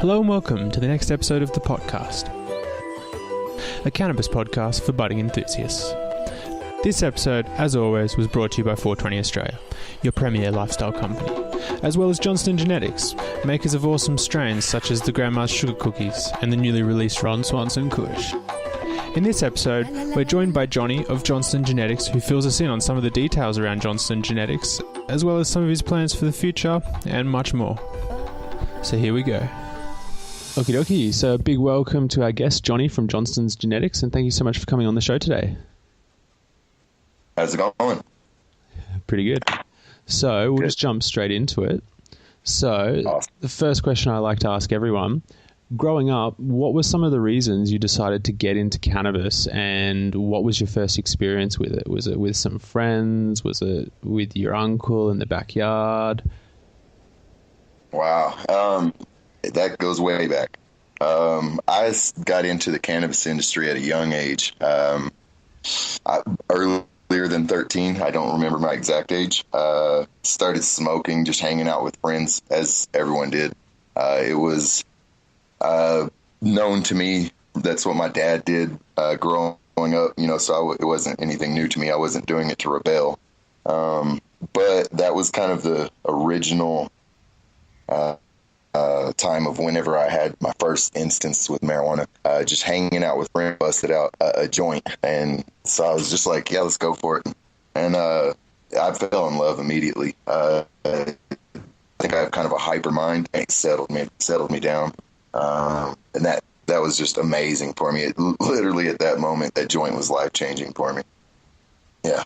Hello and welcome to the next episode of The Podcast, a cannabis podcast for budding enthusiasts. This episode, as always, was brought to you by 420 Australia, your premier lifestyle company, as well as Johnston Genetics, makers of awesome strains such as the Grandma's Sugar Cookies and the newly released Ron Swanson Kush. In this episode, we're joined by Johnnie of Johnston Genetics, who fills us in on some of the details around Johnston Genetics, as well as some of his plans for the future, and much more. So here we go. Okie dokie, so a big welcome to our guest, Johnnie from Johnston Genetics, and thank you so much for coming on the show today. How's it going? Pretty good. So we'll just jump straight into it. So awesome. The first question I like to ask everyone, growing up, what were some of the reasons you decided to get into cannabis, and what was your first experience with it? Was it with some friends? Was it with your uncle in the backyard? Wow. That goes way back. I got into the cannabis industry at a young age. Earlier than 13, I don't remember my exact age. Started smoking, just hanging out with friends, as everyone did. It was known to me. That's what my dad did growing up, so it wasn't anything new to me. I wasn't doing it to rebel. But that was kind of the original time of whenever I had my first instance with marijuana, just hanging out with friends, busted out a joint. And so I was just like, yeah, let's go for it. And I fell in love immediately. I think I have kind of a hyper mind, and it settled me down. And that was just amazing for me. Literally at that moment, that joint was life-changing for me. Yeah.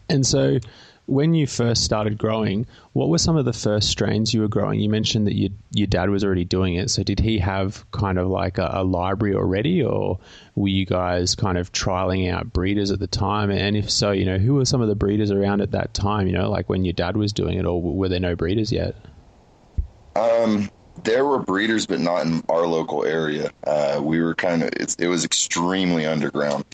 And so when you first started growing, what were some of the first strains you were growing? You mentioned that your dad was already doing it. So did he have kind of like a library already, or were you guys kind of trialing out breeders at the time? And if so, who were some of the breeders around at that time, like when your dad was doing it, or were there no breeders yet? There were breeders, but not in our local area. We were it was extremely underground.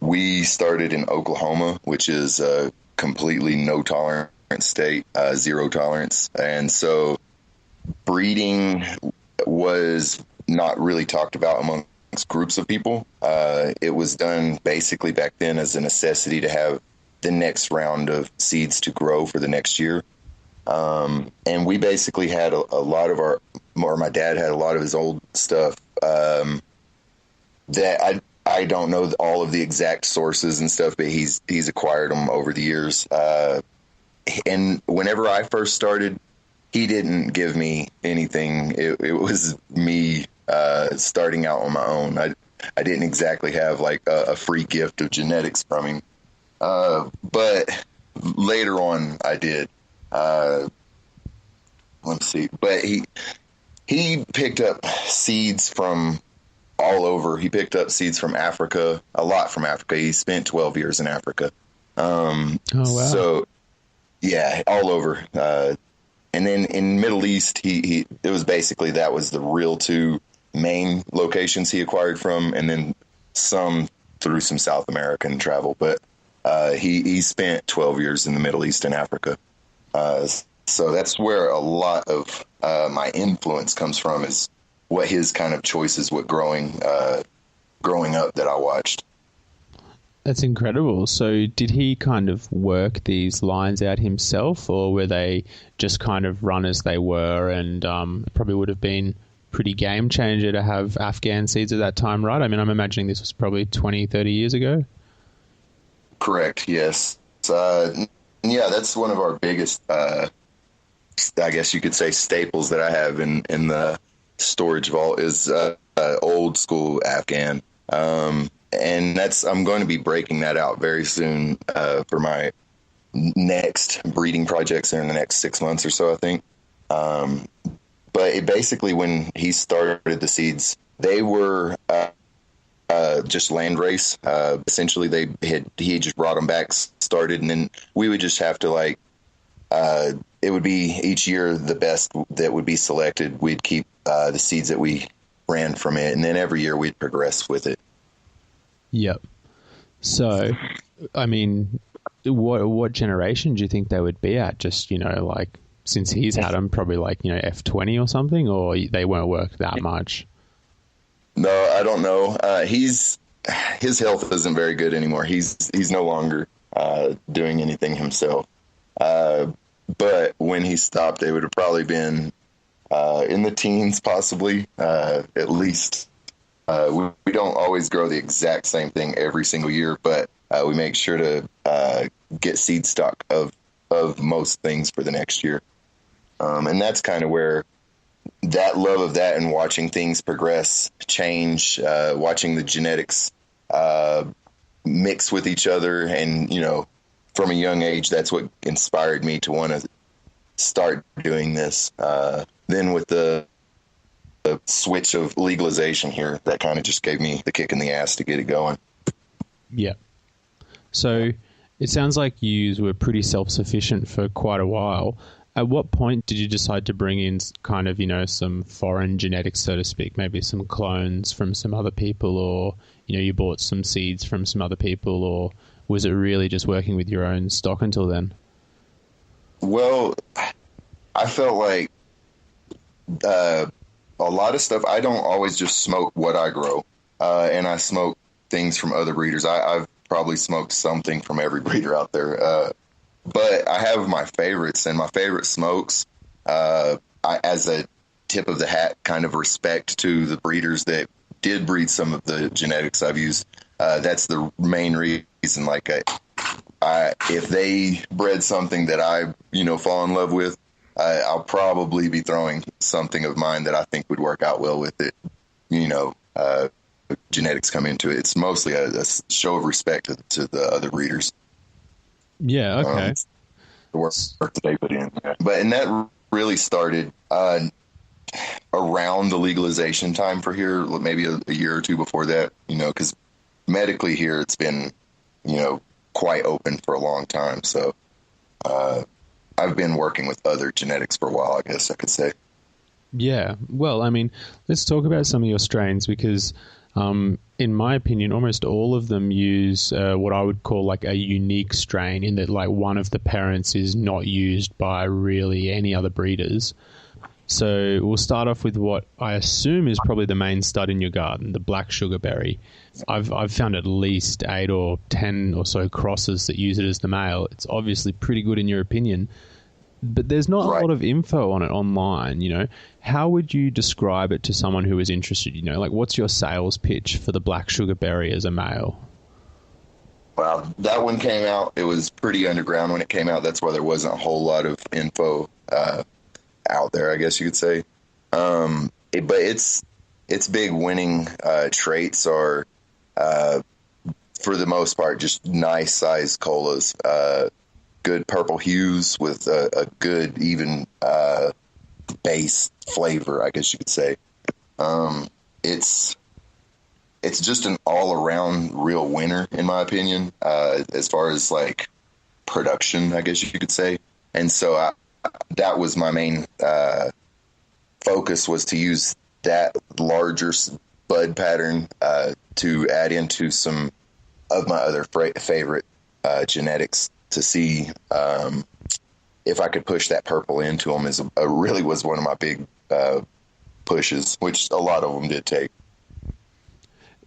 We started in Oklahoma, which is a completely no tolerance state, zero tolerance. And so breeding was not really talked about amongst groups of people. It was done basically back then as a necessity to have the next round of seeds to grow for the next year. And we basically had a lot of my dad had a lot of his old stuff that I don't know all of the exact sources and stuff, but he's acquired them over the years. And whenever I first started, he didn't give me anything. It was me starting out on my own. I didn't exactly have like a free gift of genetics from him. But later on I did. Let's see. But he picked up seeds from all over. He picked up seeds from Africa, a lot from Africa. He spent 12 years in Africa. Oh, wow. So yeah, all over. And then in Middle East, it was basically, that was the real two main locations he acquired from, and then some through some South American travel. But he spent 12 years in the Middle East and Africa. So that's where a lot of my influence comes from, is what his kind of choices were growing up that I watched. That's incredible. So did he kind of work these lines out himself, or were they just kind of run as they were? And it probably would have been pretty game changer to have Afghan seeds at that time, right? I mean, I'm imagining this was probably 20, 30 years ago. Correct, yes. Yeah, that's one of our biggest, I guess you could say, staples that I have in the storage vault is old school Afghan. And I'm going to be breaking that out very soon for my next breeding projects in the next 6 months or so, I think. But basically, when he started the seeds, they were just landrace. Essentially, he just brought them back, started, and then we would just have to it would be each year the best that would be selected. We'd keep the seeds that we ran from it, and then every year we'd progress with it. Yep. So, I mean, what generation do you think they would be at? Just, like since he's had them, probably like, F20 or something, or they won't work that much? No, I don't know. His health isn't very good anymore. He's no longer doing anything himself. But when he stopped, they would have probably been in the teens, possibly, at least. We don't always grow the exact same thing every single year, but we make sure to get seed stock of most things for the next year. And that's kind of where that love of that and watching things progress, change, watching the genetics mix with each other. And, from a young age, that's what inspired me to want to start doing this. Then with the switch of legalization here, that kind of just gave me the kick in the ass to get it going. Yeah. So it sounds like you were pretty self-sufficient for quite a while. At what point did you decide to bring in kind of, some foreign genetics, so to speak, maybe some clones from some other people, or, you bought some seeds from some other people, or was it really just working with your own stock until then? Well, I felt like a lot of stuff, I don't always just smoke what I grow, and I smoke things from other breeders. I've probably smoked something from every breeder out there, but I have my favorites, and my favorite smokes, as a tip of the hat kind of respect to the breeders that did breed some of the genetics I've used. That's the main reason. Like, if they bred something that I, fall in love with, I'll probably be throwing something of mine that I think would work out well with it. Genetics come into it. It's mostly a show of respect to the other breeders. Yeah, okay. The work that they put in. And that really started around the legalization time for here, maybe a year or two before that, because medically here it's been, quite open for a long time. So I've been working with other genetics for a while, I guess I could say. Yeah. Well, let's talk about some of your strains, because in my opinion, almost all of them use what I would call like a unique strain, in that like one of the parents is not used by really any other breeders. So we'll start off with what I assume is probably the main stud in your garden, the black sugarberry. I've found at least 8 or 10 or so crosses that use it as the male. It's obviously pretty good in your opinion, but there's not a lot of info on it online. How would you describe it to someone who is interested? Like, what's your sales pitch for the black sugarberry as a male? Well, that one came out. It was pretty underground when it came out. That's why there wasn't a whole lot of info out there, I guess you could say. But its big winning traits are, for the most part, just nice sized colas, good purple hues with a good even base flavor, I guess you could say. It's just an all around real winner, in my opinion, as far as like production, I guess you could say. And so that was my main focus, was to use that larger bud pattern to add into some of my other favorite genetics, to see if I could push that purple into them. Really was one of my big pushes, which a lot of them did take.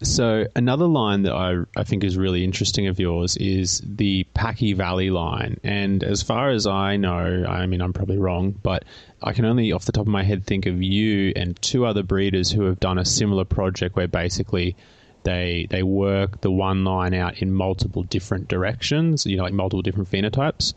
So another line that I think is really interesting of yours is the Packy Valley line. And as far as I know, I'm probably wrong, but I can only off the top of my head think of you and 2 other breeders who have done a similar project where basically they work the one line out in multiple different directions, like multiple different phenotypes.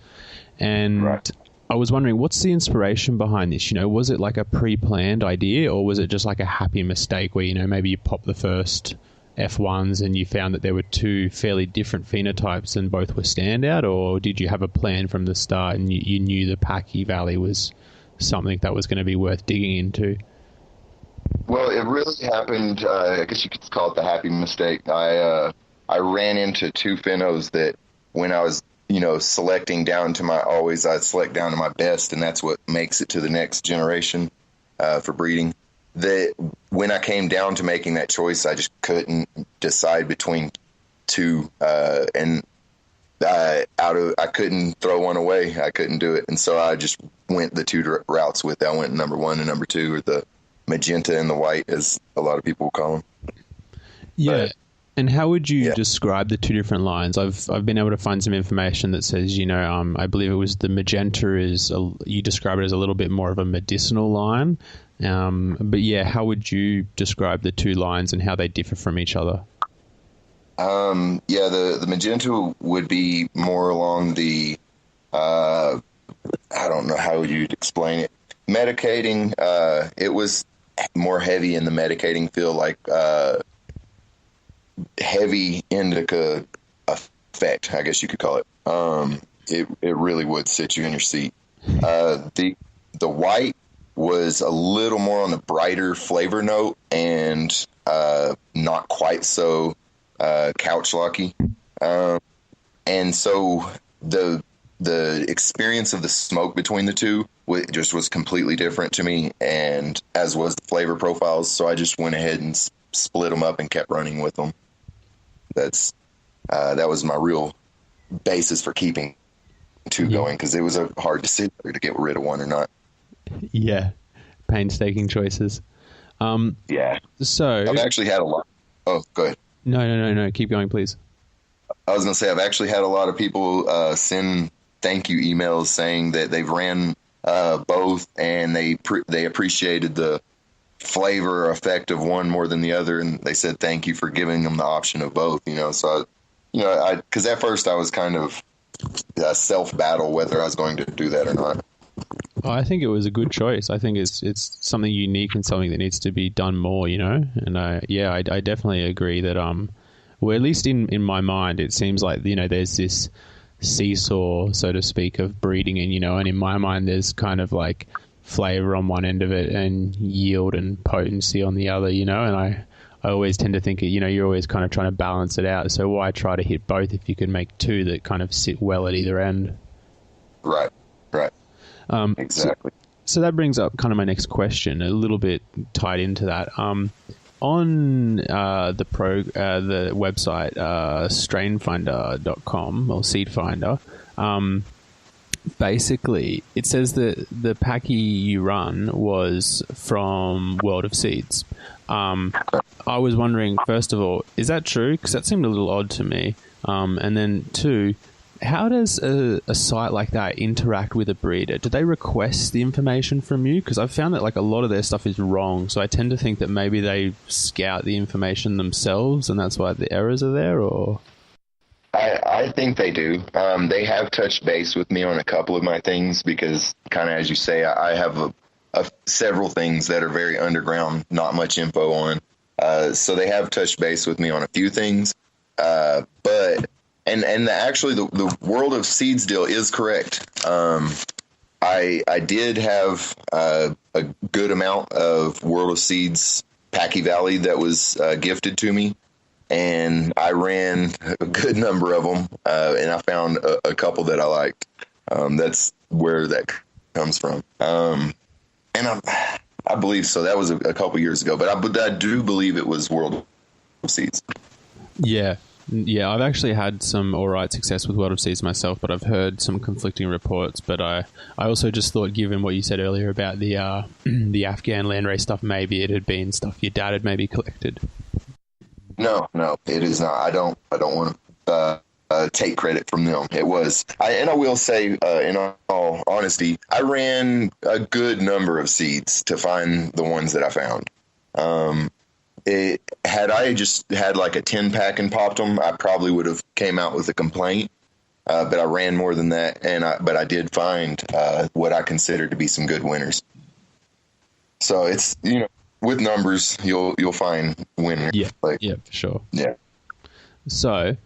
And right. I was wondering, what's the inspiration behind this? Was it like a pre-planned idea, or was it just like a happy mistake where, maybe you pop the first F1s and you found that there were 2 fairly different phenotypes and both were standout? Or did you have a plan from the start and you knew the Packy Valley was something that was going to be worth digging into? Well, it really happened, I guess you could call it the happy mistake. I ran into 2 phenos that when I was, selecting down to I'd select down to my best, and that's what makes it to the next generation for breeding. That when I came down to making that choice, I just couldn't decide between 2. And I couldn't throw one away. I couldn't do it. And so I just went the two routes with it. I went number 1 and number 2, or the magenta and the white, as a lot of people call them. Yeah. But, and how would you describe the two different lines? I've been able to find some information that says, I believe it was the magenta you describe it as a little bit more of a medicinal line. But yeah, how would you describe the two lines and how they differ from each other? The magenta would be more along the, I don't know how you'd explain it. Medicating, it was more heavy in the medicating field, like, heavy indica effect, I guess you could call it. It really would sit you in your seat. The white was a little more on the brighter flavor note and not quite so couch locky. And so the experience of the smoke between the two just was completely different to me, and as was the flavor profiles. So I just went ahead and split them up and kept running with them. That was my real basis for keeping two going, because it was a hard decision to get rid of one or not. Yeah, painstaking choices. So I've actually had a lot. Oh, go ahead. No. Keep going, please. I was going to say, I've actually had a lot of people send thank you emails saying that they've ran both, and they appreciated the flavor effect of one more than the other, and they said thank you for giving them the option of both. So because at first I was kind of a self battle whether I was going to do that or not. Well, I think it was a good choice. I think it's something unique and something that needs to be done more, And I definitely agree that well, at least in my mind, it seems like there's this seesaw, so to speak, of breeding, and in my mind, there's kind of like flavor on one end of it and yield and potency on the other, and I always tend to think, you're always kind of trying to balance it out. So why try to hit both if you can make two that kind of sit well at either end? Right. Exactly. So that brings up kind of my next question, a little bit tied into that. On the website, strainfinder.com or seedfinder, basically it says that the packy you run was from World of Seeds. I was wondering, first of all, is that true? Because that seemed a little odd to me. And then two, how does a site like that interact with a breeder? Do they request the information from you? Because I've found that a lot of their stuff is wrong. So I tend to think that maybe they scout the information themselves and that's why the errors are there, or... I think they do. They have touched base with me on a couple of my things because, kind of as you say, I have several things that are very underground, not much info on. So they have touched base with me on a few things. Actually, the World of Seeds deal is correct. I did have a good amount of World of Seeds Packy Valley that was gifted to me, and I ran a good number of them, and I found a couple that I liked. That's where that comes from. And I believe so. That was a couple years ago, but I do believe it was World of Seeds. Yeah, I've actually had some all right success with World of Seeds myself, but I've heard some conflicting reports. But I also just thought, given what you said earlier about the Afghan landrace stuff, maybe it had been stuff your dad had maybe collected. No, it is not. I don't want to take credit from them. It was. I will say, in all honesty, I ran a good number of seeds to find the ones that I found. Had I just had a 10-pack and popped them, I probably would have came out with a complaint. But I ran more than that, but I did find what I consider to be some good winners. So it's with numbers, you'll find winners. Yeah, for sure. Yeah. So,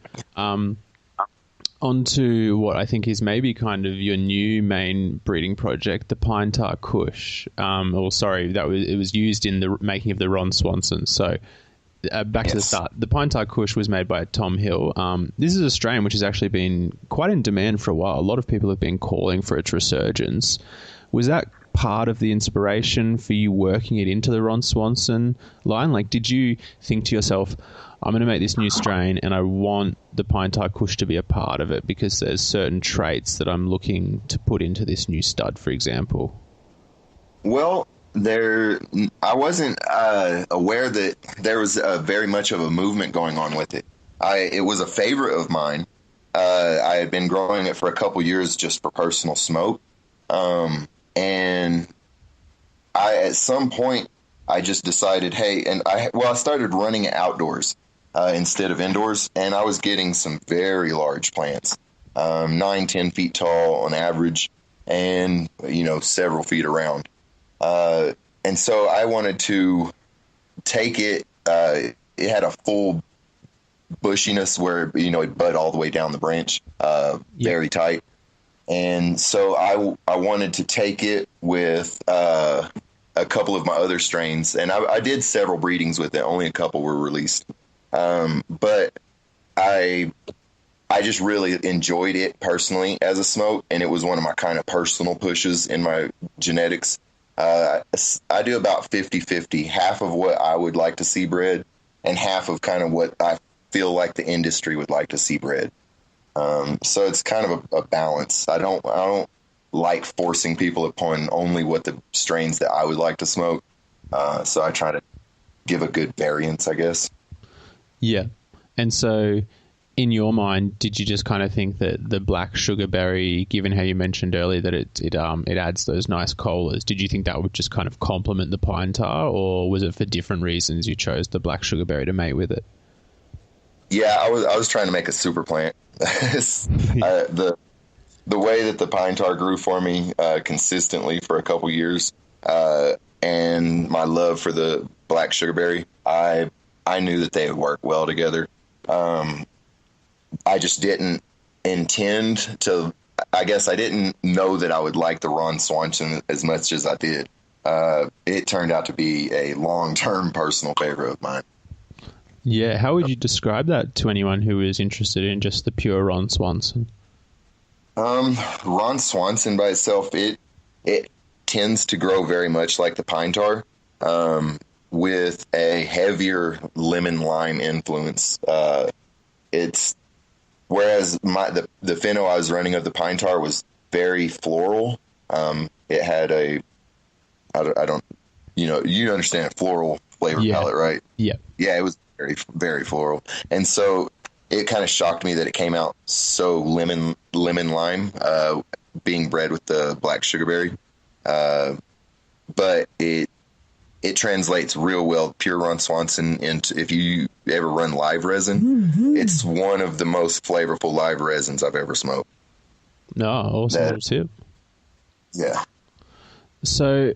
onto what I think is maybe kind of your new main breeding project, the Pine Tar Kush. It was used in the making of the Ron Swanson. So back to the start. The Pine Tar Kush was made by Tom Hill. This is a strain which has actually been quite in demand for a while. A lot of people have been calling for its resurgence. Was that part of the inspiration for you working it into the Ron Swanson line? Like, did you think to yourself, I'm going to make this new strain and I want the Pine Tar Kush to be a part of it because there's certain traits that I'm looking to put into this new stud, for example? Well, I wasn't aware that there was very much of a movement going on with it. It was a favorite of mine. I had been growing it for a couple years just for personal smoke. And at some point I just decided, hey, and I started running it outdoors instead of indoors, and I was getting some very large plants, 9-10 feet tall on average, and several feet around. And so I wanted to take it. It had a full bushiness where it bud all the way down the branch, very tight. And so I wanted to take it with a couple of my other strains, and I did several breedings with it. Only a couple were released. But I just really enjoyed it personally as a smoke, and it was one of my kind of personal pushes in my genetics. I do about 50-50, half of what I would like to see bred and half of kind of what I feel like the industry would like to see bred. So it's kind of a balance. I don't like forcing people upon only what the strains that I would like to smoke. So I try to give a good variance, I guess. Yeah. And so in your mind, did you just kind of think that the black sugarberry, given how you mentioned earlier that it adds those nice colas, did you think that would just kind of complement the pine tar, or was it for different reasons you chose the black sugarberry to mate with it? Yeah, I was trying to make a super plant. The way that the pine tar grew for me consistently for a couple years, and my love for the black sugarberry, I knew that they would work well together. I just didn't intend to. I guess I didn't know that I would like the Ron Swanson as much as I did. It turned out to be a long-term personal favorite of mine. Yeah, how would you describe that to anyone who is interested in just the pure Ron Swanson? Ron Swanson by itself, it tends to grow very much like the pine tar, with a heavier lemon lime influence. It's whereas the pheno I was running of the pine tar was very floral. It had I don't you understand a floral flavor palette, right? Yeah. Yeah, it was very, very floral. And so it kind of shocked me that it came out so lemon lime, being bred with the black sugarberry. But it translates real well, pure Ron Swanson, into, if you ever run live resin, it's one of the most flavorful live resins I've ever smoked. No, awesome tip. Yeah. So,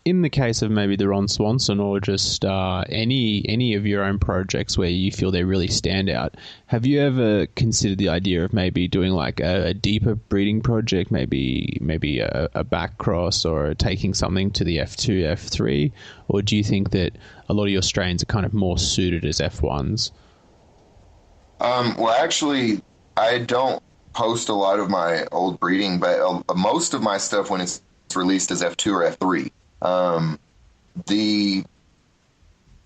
in the case of maybe the Ron Swanson or just any of your own projects where you feel they really stand out, have you ever considered the idea of maybe doing like a deeper breeding project, maybe a back cross or taking something to the F2, F3? Or do you think that a lot of your strains are kind of more suited as F1s? Well, actually, I don't post a lot of my old breeding, but most of my stuff when it's released is F2 or F3.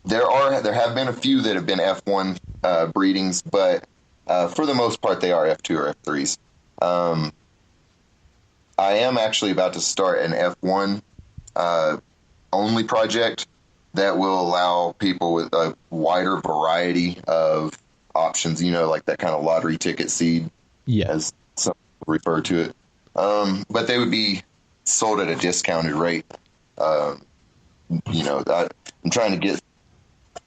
There have been a few that have been F1 breedings, but for the most part they are F2 or F3s. I am actually about to start an F1 only project that will allow people with a wider variety of options, like that kind of lottery ticket seed, as some refer to it. But they would be sold at a discounted rate. I'm trying to get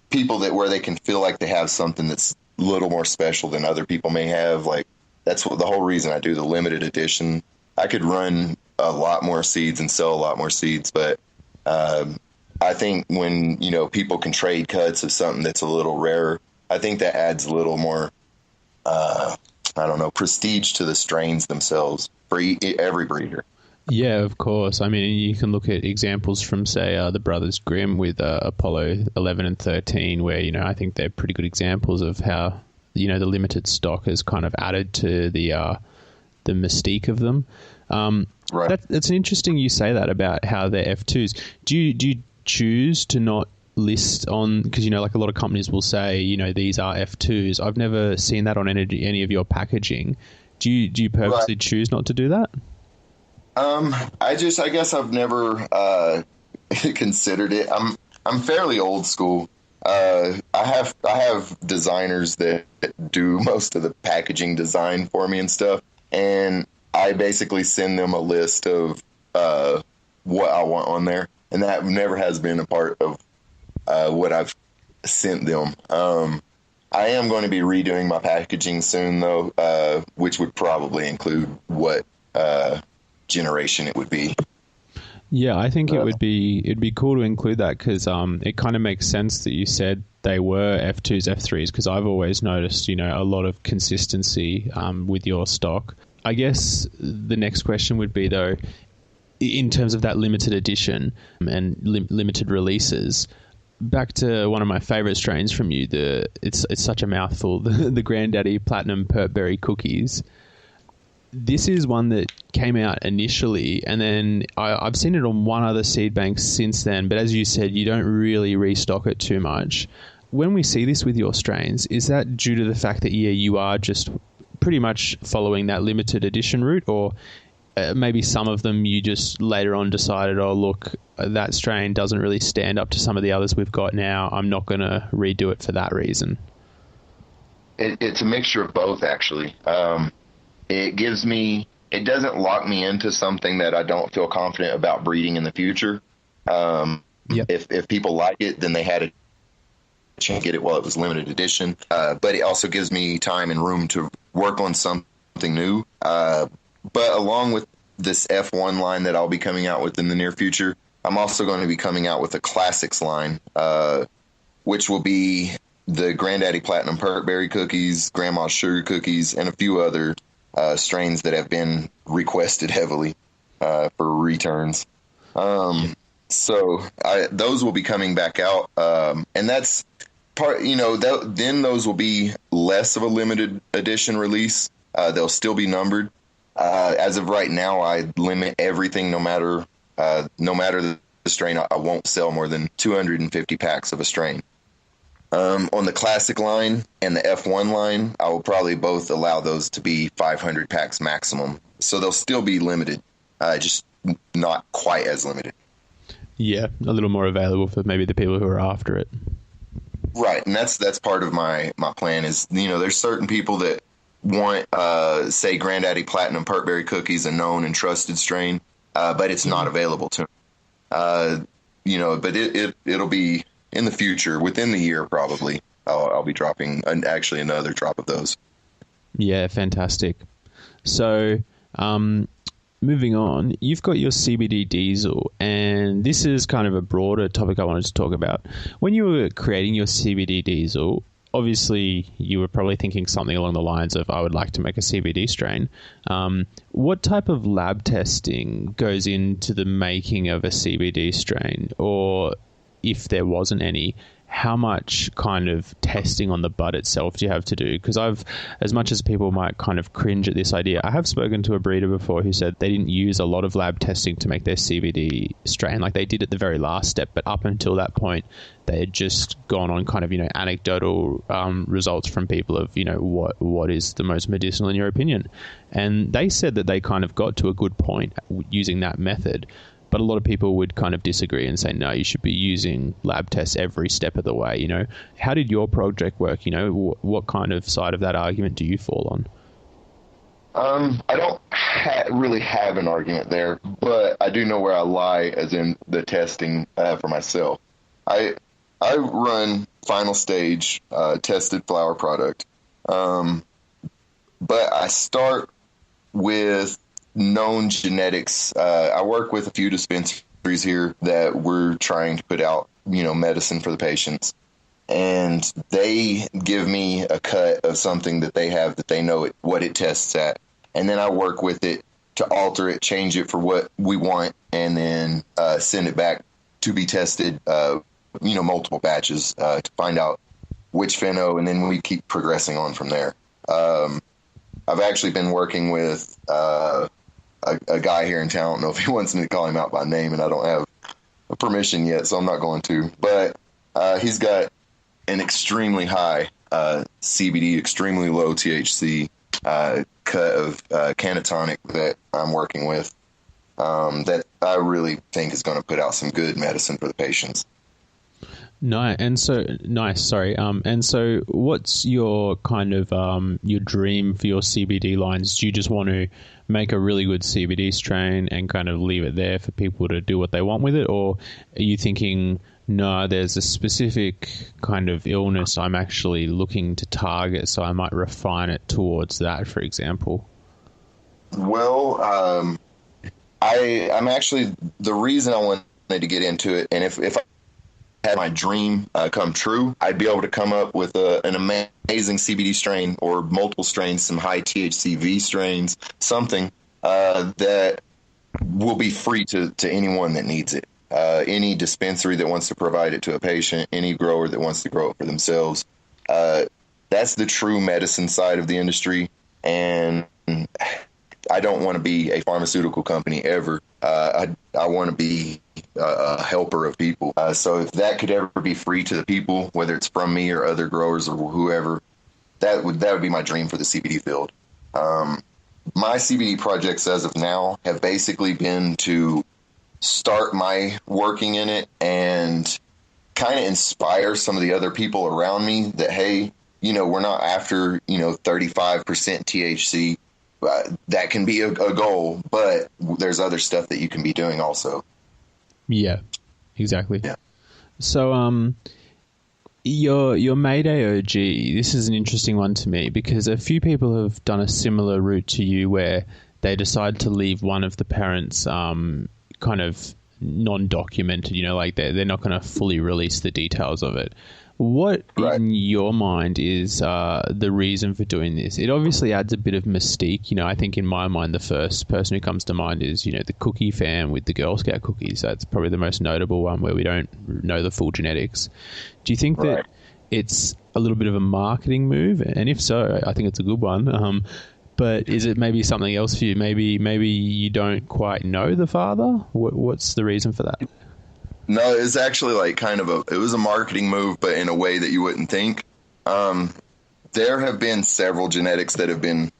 people where they can feel like they have something that's a little more special than other people may have. Like, that's the whole reason I do the limited edition. I could run a lot more seeds and sell a lot more seeds, but I think when people can trade cuts of something that's a little rarer, I think that adds a little more prestige to the strains themselves for every breeder. Yeah, of course. I mean, you can look at examples from, say, the Brothers Grimm with Apollo 11 and 13, where, I think they're pretty good examples of how, the limited stock has kind of added to the mystique of them. Right. It's interesting you say that about how they're F2s. Do you choose to not list on, because like a lot of companies will say these are F2s. I've never seen that on any of your packaging. Do you purposely choose not to do that? I guess I've never considered it. I'm fairly old school. I have designers that do most of the packaging design for me and stuff, and I basically send them a list of what I want on there, and that never has been a part of what I've sent them. I am going to be redoing my packaging soon, though, which would probably include what generation it would be. Yeah, I think it'd be cool to include that, because it kind of makes sense that you said they were F2s, F3s, because I've always noticed a lot of consistency with your stock. I guess the next question would be, though, in terms of that limited edition and limited releases, back to one of my favorite strains from you, it's such a mouthful, the Granddaddy Platinum Pertberry Cookies. This is one that came out initially, and then I've seen it on one other seed bank since then, but as you said, you don't really restock it too much. When we see this with your strains, is that due to the fact that, you are just pretty much following that limited edition route, or maybe some of them you just later on decided, oh, look, that strain doesn't really stand up to some of the others we've got now, I'm not going to redo it for that reason? It's a mixture of both, actually. It doesn't lock me into something that I don't feel confident about breeding in the future. Yep. If people like it, then they had a chance to get it while it was limited edition. But it also gives me time and room to work on something new. But along with this F1 line that I'll be coming out with in the near future, I'm also going to be coming out with a classics line, which will be the Granddaddy Platinum Pertberry Cookies, Grandma's Sugar Cookies, and a few other strains that have been requested heavily for returns. So those will be coming back out, and that's part. Then those will be less of a limited edition release. They'll still be numbered. As of right now, I limit everything, no matter the strain. I won't sell more than 250 packs of a strain. On the classic line and the F1 line, I will probably both allow those to be 500 packs maximum. So they'll still be limited, just not quite as limited. Yeah, a little more available for maybe the people who are after it. Right, and that's part of my plan is, there's certain people that want, say, Granddaddy Platinum Pertberry Cookies, a known and trusted strain, but it's not available to them. But it'll be in the future, within the year probably, I'll be dropping actually another drop of those. Yeah, fantastic. So, moving on, you've got your CBD diesel, and this is kind of a broader topic I wanted to talk about. When you were creating your CBD diesel, obviously you were probably thinking something along the lines of, I would like to make a CBD strain. What type of lab testing goes into the making of a CBD strain? Or if there wasn't any, how much kind of testing on the bud itself do you have to do? Because as much as people might kind of cringe at this idea, I have spoken to a breeder before who said they didn't use a lot of lab testing to make their CBD strain. Like, they did at the very last step, but up until that point, they had just gone on kind of, anecdotal results from people of, what is the most medicinal in your opinion. And they said that they kind of got to a good point using that method. But a lot of people would kind of disagree and say, no, you should be using lab tests every step of the way. How did your project work? What kind of side of that argument do you fall on? I don't really have an argument there, but I do know where I lie, as in the testing for myself. I run final stage tested flower product, but I start with known genetics. I work with a few dispensaries here that we're trying to put out, medicine for the patients. And they give me a cut of something that they have that they know what it tests at. And then I work with it to alter it, change it for what we want, and then send it back to be tested, multiple batches to find out which pheno, and then we keep progressing on from there. I've actually been working with a guy here in town. I don't know if he wants me to call him out by name, and I don't have permission yet, so I'm not going to. But he's got an extremely high CBD, extremely low THC cut of canatonic that I'm working with that I really think is going to put out some good medicine for the patients. Nice. And so what's your kind of your dream for your CBD lines? Do you just want to make a really good CBD strain and kind of leave it there for people to do what they want with it? Or are you thinking, no, there's a specific kind of illness I'm actually looking to target, so I might refine it towards that, for example? Well, I'm actually, the reason I wanted to get into it, and if I had my dream come true, I'd be able to come up with an amazing CBD strain or multiple strains, some high THC V strains, something that will be free to anyone that needs it. Any dispensary that wants to provide it to a patient, any grower that wants to grow it for themselves. That's the true medicine side of the industry. And I don't want to be a pharmaceutical company ever. I want to be a helper of people. So if that could ever be free to the people, whether it's from me or other growers or whoever, that would be my dream for the CBD field. My CBD projects as of now have basically been to start my working in it and kind of inspire some of the other people around me that, hey, we're not after, 35% THC. That can be a goal, but there's other stuff that you can be doing also. Yeah, exactly. Yeah. So, your Mayday OG, this is an interesting one to me because a few people have done a similar route to you where they decide to leave one of the parents kind of non-documented, like they're not going to fully release the details of it. What in your mind is the reason for doing this? It obviously adds a bit of mystique. I think in my mind, the first person who comes to mind is, the cookie fam with the Girl Scout cookies. That's probably the most notable one where we don't know the full genetics. Do you think that it's a little bit of a marketing move? And if so, I think it's a good one. But is it maybe something else for you? Maybe you don't quite know the father? What's the reason for that? No, it's actually like it was a marketing move, but in a way that you wouldn't think. There have been several genetics that have been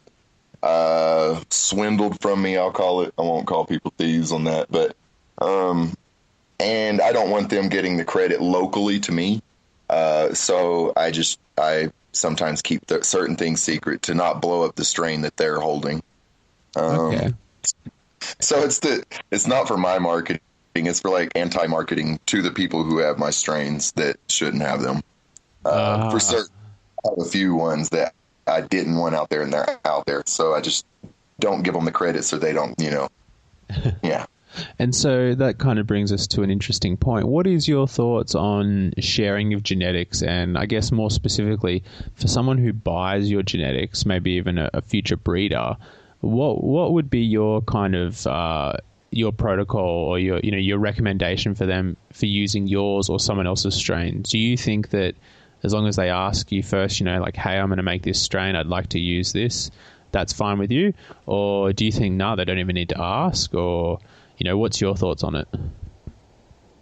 swindled from me, I'll call it. I won't call people thieves on that, but and I don't want them getting the credit locally to me. So I sometimes keep certain things secret to not blow up the strain that they're holding. Okay. So it's not for my marketing. It's for like anti-marketing to the people who have my strains that shouldn't have them. For certain, I have a few ones that I didn't want out there and they're out there. So I just don't give them the credit so they don't, yeah. And so that kind of brings us to an interesting point. What is your thoughts on sharing of genetics? And I guess more specifically, for someone who buys your genetics, maybe even a future breeder, what would be your kind of your protocol or your recommendation for them for using yours or someone else's strain? Do you think that as long as they ask you first, like, hey, I'm going to make this strain, I'd like to use this, that's fine with you? Or do you think, no, they don't even need to ask? Or, what's your thoughts on it?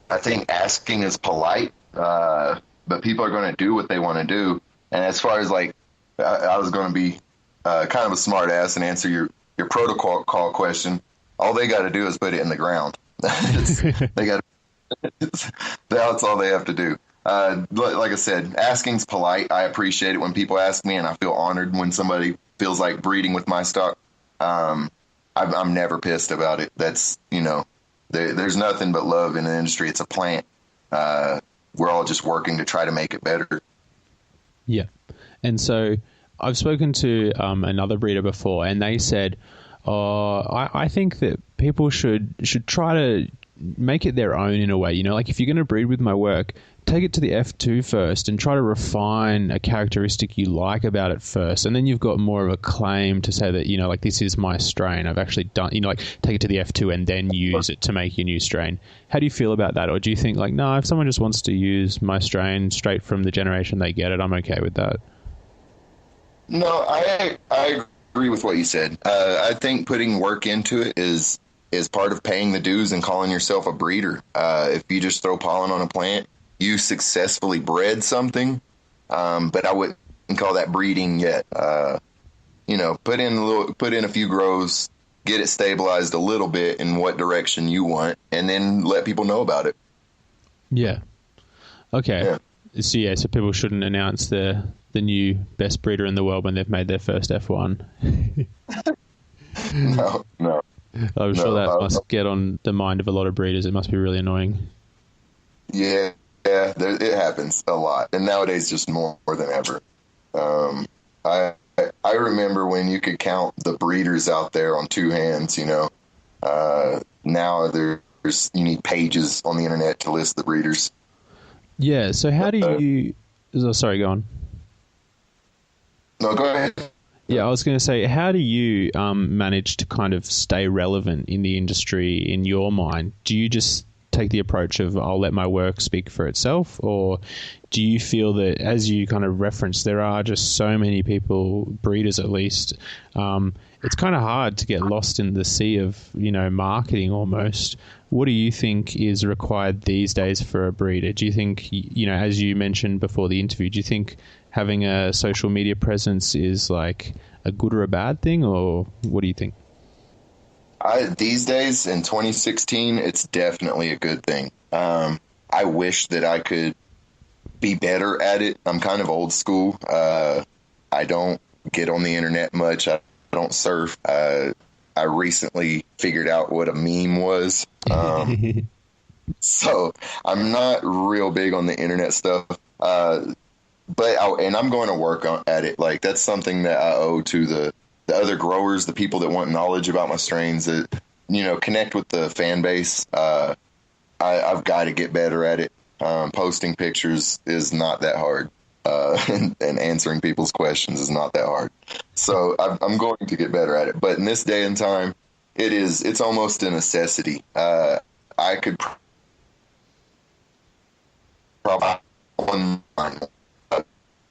I think asking is polite, but people are going to do what they want to do. And as far as I was going to be kind of a smart ass and answer your protocol question. All they got to do is put it in the ground. That's all they have to do. Like I said, asking's polite. I appreciate it when people ask me, and I feel honored when somebody feels like breeding with my stock. I'm never pissed about it. That's, there's nothing but love in the industry. It's a plant. We're all just working to try to make it better. Yeah. And so I've spoken to another breeder before, and they said, I think that people should try to make it their own in a way. Like if you're going to breed with my work, take it to the F2 first and try to refine a characteristic you like about it first. And then you've got more of a claim to say that, like this is my strain. I've actually done, like take it to the F2 and then use it to make your new strain. How do you feel about that? Or do you think like, no, if someone just wants to use my strain straight from the generation they get it, I'm okay with that? No, I agree with what you said. I think putting work into it is part of paying the dues and calling yourself a breeder. If you just throw pollen on a plant, you successfully bred something, but I wouldn't call that breeding yet. Put in a few grows, get it stabilized a little bit in what direction you want, and then let people know about it. Yeah. Okay. Yeah. So people shouldn't announce the new best breeder in the world when they've made their first F1. No. I'm sure that must get on the mind of a lot of breeders. It must be really annoying. Yeah, it happens a lot, and nowadays just more than ever. I remember when you could count the breeders out there on two hands. Now you need pages on the internet to list the breeders. Yeah. So how do you? Sorry, go on. No, go ahead. Yeah, I was going to say, how do you manage to kind of stay relevant in the industry in your mind? Do you just take the approach of I'll let my work speak for itself, or do you feel that, as you kind of referenced, there are just so many people, breeders at least, it's kind of hard to get lost in the sea of marketing almost. What do you think is required these days for a breeder? Do you think, as you mentioned before the interview, do you think having a social media presence is like a good or a bad thing, or what do you think? These days in 2016, it's definitely a good thing. I wish that I could be better at it. I'm kind of old school. I don't get on the internet much. I don't surf. I recently figured out what a meme was. So I'm not real big on the internet stuff. And I'm going to work at it. Like, that's something that I owe to the other growers, the people that want knowledge about my strains, that, connect with the fan base. I've got to get better at it. Posting pictures is not that hard. And answering people's questions is not that hard. So I'm going to get better at it. But in this day and time, it's almost a necessity. I could probably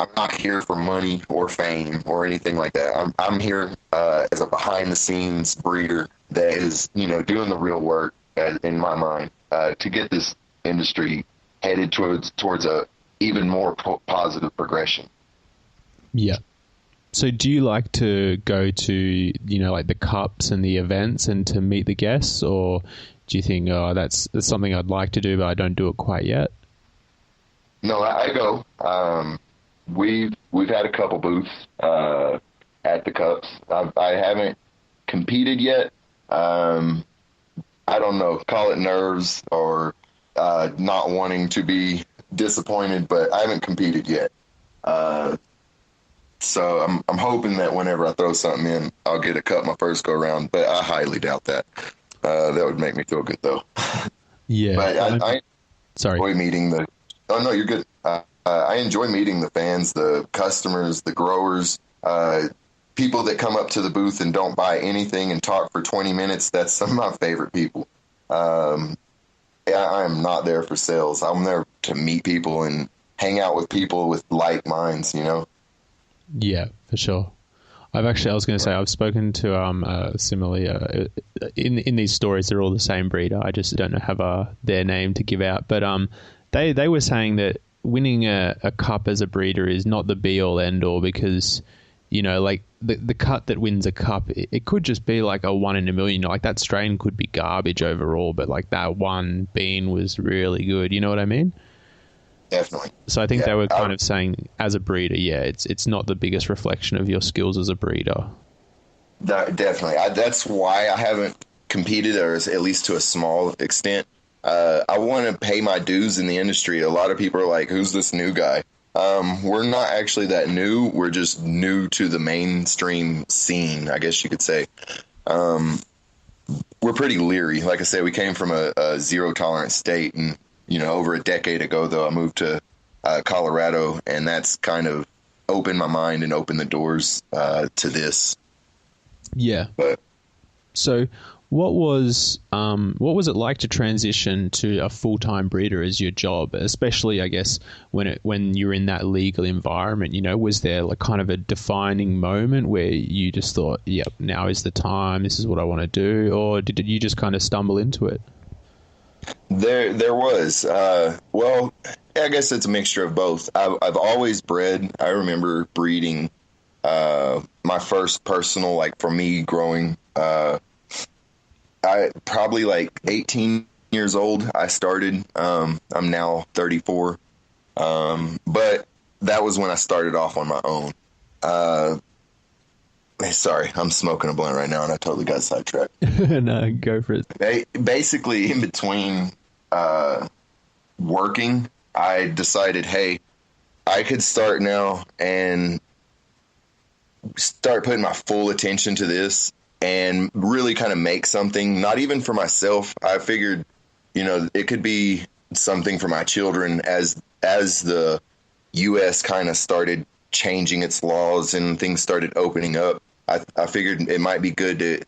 I'm not here for money or fame or anything like that. I'm here as a behind-the-scenes breeder that is, doing the real work, in my mind, to get this industry headed towards a even more positive progression. Yeah. So do you like to go to, like the cups and the events and to meet the guests, or do you think, that's something I'd like to do, but I don't do it quite yet? No, I go. We've had a couple booths at the Cups. I haven't competed yet. I don't know, call it nerves or not wanting to be disappointed, but I haven't competed yet. So I'm hoping that whenever I throw something in, I'll get a cup my first go around, but I highly doubt that. That would make me feel good though. Yeah. But I sorry. enjoy meeting the. Oh no, you're good. I enjoy meeting the fans, the customers, the growers, people that come up to the booth and don't buy anything and talk for 20 minutes. That's some of my favorite people. I am not there for sales. I'm there to meet people and hang out with people with like minds, Yeah, for sure. I was going to say, I've spoken to similarly in these stories, they're all the same breeder. I just don't have their name to give out, but they were saying that winning a cup as a breeder is not the be all end all, because like the cut that wins a cup, it could just be like a 1 in a million. Like, that strain could be garbage overall, but like that one bean was really good. You know what I mean? Definitely. So I think they were kind of saying, as a breeder, it's not the biggest reflection of your skills as a breeder. Definitely. That's why I haven't competed, or at least to a small extent. I want to pay my dues in the industry. A lot of people are like, who's this new guy? We're not actually that new. We're just new to the mainstream scene, I guess you could say. We're pretty leery. Like I said, we came from a zero tolerance state, and over a decade ago, though, I moved to Colorado, and that's kind of opened my mind and opened the doors to this. Yeah. But so What was it like to transition to a full-time breeder as your job, especially, I guess, when you're in that legal environment? You know, was there like kind of a defining moment where you just thought, yep, now is the time, this is what I want to do, or did you just kind of stumble into it? There was. Well, I guess it's a mixture of both. I've always bred. I remember breeding. My first personal, like for me growing, I probably like 18 years old. I started. I'm now 34. But that was when I started off on my own. Sorry, I'm smoking a blunt right now, and I totally got sidetracked. No, go for it. Basically, in between working, I decided, hey, I could start now and start putting my full attention to this and really kind of make something, not even for myself. I figured, it could be something for my children as the U.S. kind of started changing its laws and things started opening up. I figured it might be good to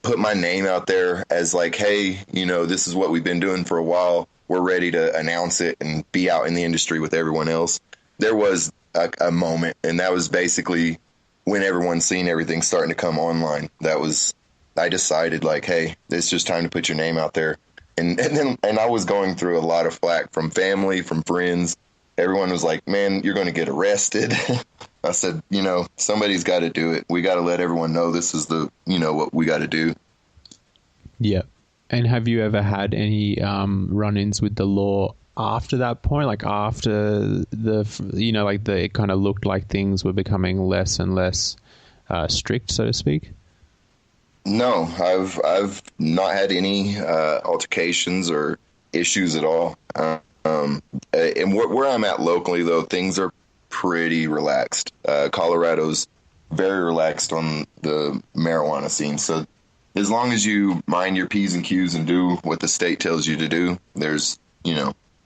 put my name out there as like, hey, this is what we've been doing for a while. We're ready to announce it and be out in the industry with everyone else. There was a moment, and that was basically when everyone's seen everything starting to come online. I decided like, hey, it's just time to put your name out there. And I was going through a lot of flack from family, from friends. Everyone was like, man, you're going to get arrested. I said, somebody's got to do it. We got to let everyone know this is what we got to do. Yeah. And have you ever had any run-ins with the law after that point? Like after it kind of looked like things were becoming less and less strict, so to speak? No, I've not had any altercations or issues at all. And where I'm at locally, though, things are pretty relaxed. Colorado's very relaxed on the marijuana scene. So as long as you mind your P's and Q's and do what the state tells you to do, there's,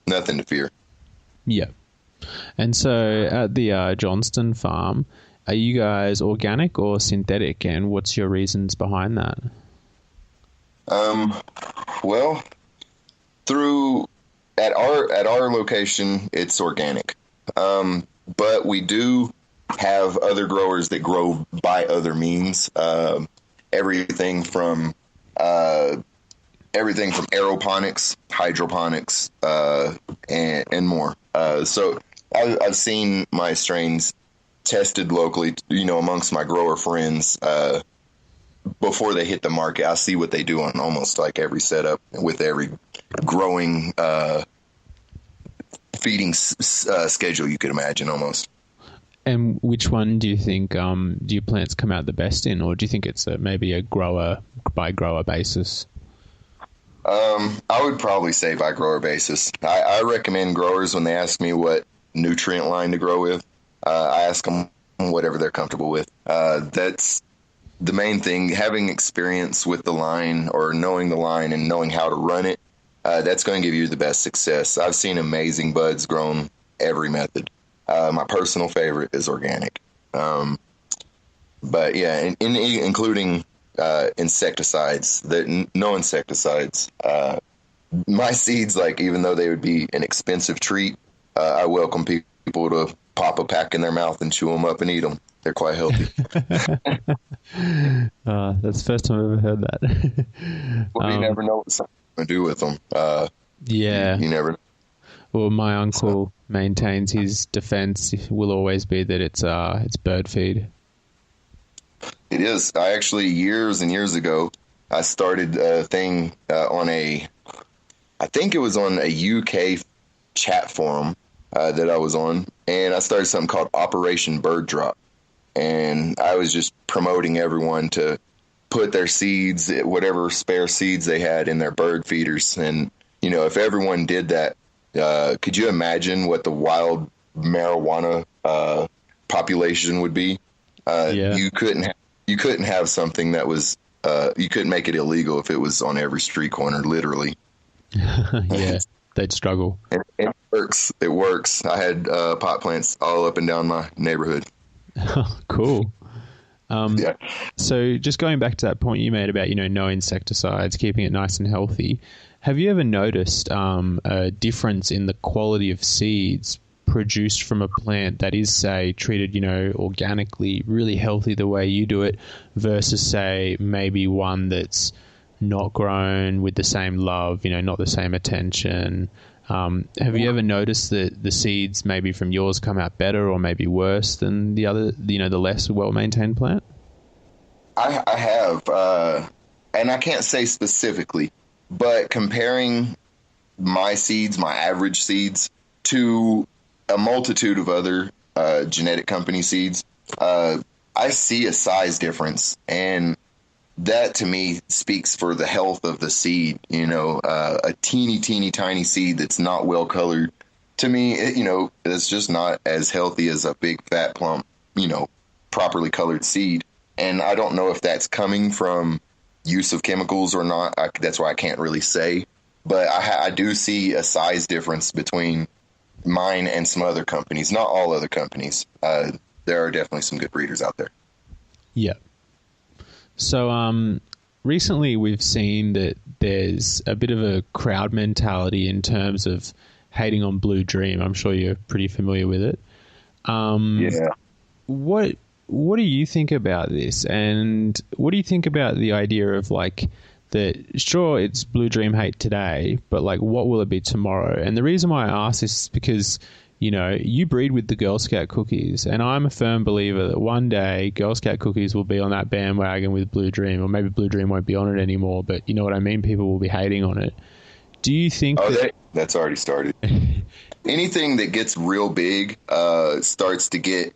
nothing to fear. Yeah. And so at the Johnston farm, are you guys organic or synthetic? And what's your reasons behind that? Well, at our location, it's organic. But we do have other growers that grow by other means. Everything from aeroponics, hydroponics, and more. So I've seen my strains tested locally, amongst my grower friends, before they hit the market. I see what they do on almost like every setup with every growing, feeding schedule you could imagine almost. And which one do you think do your plants come out the best in, or do you think it's maybe a grower by grower basis? I would probably say by grower basis. I recommend growers when they ask me what nutrient line to grow with. I ask them whatever they're comfortable with. That's the main thing. Having experience with the line or knowing the line and knowing how to run it, that's going to give you the best success. I've seen amazing buds grown every method. My personal favorite is organic. But yeah, including insecticides, no insecticides. My seeds, like, even though they would be an expensive treat, I welcome people to pop a pack in their mouth and chew them up and eat them. They're quite healthy. That's the first time I've ever heard that. Well, you never know what something's going to do with them. Yeah. You never know. Well, my uncle maintains his defense will always be that it's bird feed. It is. I actually, years and years ago, I started a thing I think it was on a UK chat forum that I was on, and I started something called Operation Bird Drop. And I was just promoting everyone to put their seeds, whatever spare seeds they had, in their bird feeders. And, if everyone did that, could you imagine what the wild marijuana population would be? Yeah. You couldn't have something that was you couldn't make it illegal if it was on every street corner, literally. Yeah, they'd struggle. And it works. It works. I had pot plants all up and down my neighborhood. Cool. Yeah. So just going back to that point you made about, no insecticides, keeping it nice and healthy, have you ever noticed a difference in the quality of seeds produced from a plant that is, say, treated, organically, really healthy the way you do it, versus, say, maybe one that's not grown with the same love, not the same attention? Have you ever noticed that the seeds maybe from yours come out better or maybe worse than the other, the less well-maintained plant? I have, and I can't say specifically, but comparing my seeds, my average seeds, to a multitude of other genetic company seeds, I see a size difference, and that to me speaks for the health of the seed. A teeny tiny seed that's not well colored, to me, it's just not as healthy as a big fat plump, properly colored seed. And I don't know if that's coming from use of chemicals or not. That's why I can't really say. But I do see a size difference between mine and some other companies. Not all other companies. There are definitely some good breeders out there. Yeah. So recently we've seen that there's a bit of a crowd mentality in terms of hating on Blue Dream. I'm sure you're pretty familiar with it. Yeah. What do you think about this? And what do you think about the idea of sure, it's Blue Dream hate today, but what will it be tomorrow? And the reason why I ask this is because, you breed with the Girl Scout cookies, and I'm a firm believer that one day Girl Scout cookies will be on that bandwagon with Blue Dream, or maybe Blue Dream won't be on it anymore, but you know what I mean? People will be hating on it. Do you think that's already started? Anything that gets real big starts to get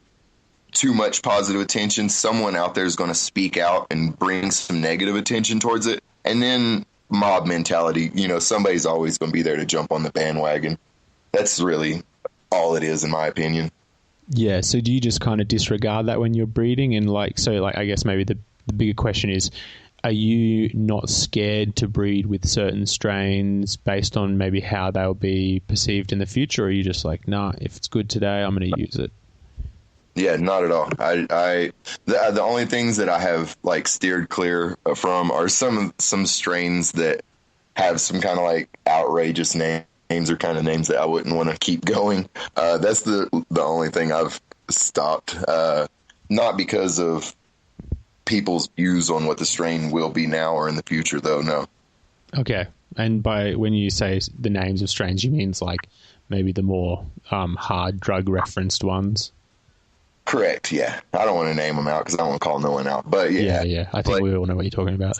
too much positive attention. Someone out there is going to speak out and bring some negative attention towards it. And then mob mentality, somebody's always going to be there to jump on the bandwagon. That's really all it is, in my opinion. Yeah. So do you just kind of disregard that when you're breeding? And I guess maybe the bigger question is, are you not scared to breed with certain strains based on maybe how they'll be perceived in the future? Or are you just nah, if it's good today, I'm going to use it? Yeah, not at all. The only things that I have steered clear from are some strains that have some kind of outrageous names or kind of names that I wouldn't want to keep going. That's the only thing I've stopped. Not because of people's views on what the strain will be now or in the future, though. No. Okay. And when you say the names of strains, you mean maybe the more hard drug referenced ones? Correct. Yeah. I don't want to name them out because I don't want to call no one out. But yeah. I think we all know what you're talking about.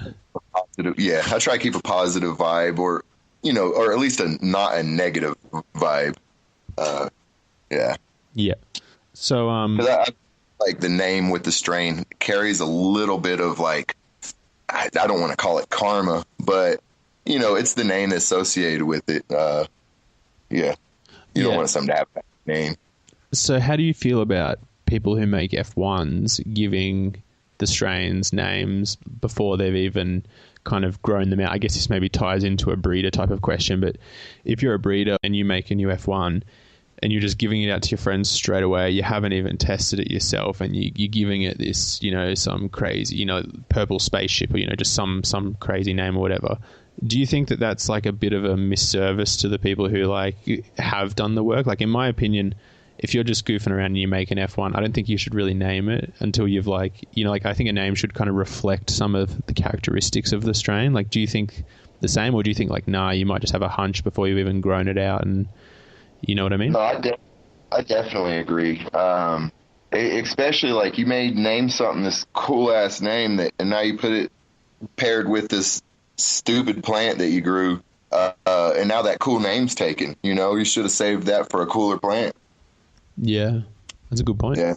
Yeah. I try to keep a positive vibe, or at least not a negative vibe. Yeah. Yeah. So I the name with the strain carries a little bit of I don't want to call it karma, but it's the name associated with it. Yeah. You don't want something to have that name. So how do you feel about people who make F1s giving the strains names before they've even kind of grown them out? I guess this maybe ties into a breeder type of question, but if you're a breeder and you make a new F1 and you're just giving it out to your friends straight away, you haven't even tested it yourself, and you're giving it this, some crazy, purple spaceship, or, just some crazy name or whatever. Do you think that that's a bit of a misservice to the people who have done the work? In my opinion, if you're just goofing around and you make an F1, I don't think you should really name it until you've I think a name should kind of reflect some of the characteristics of the strain. Do you think the same, or do you think nah, you might just have a hunch before you've even grown it out, and you know what I mean? No, I definitely agree. Especially you may name something this cool ass name and now you put it paired with this stupid plant that you grew, and now that cool name's taken. You should have saved that for a cooler plant. Yeah, that's a good point. Yeah.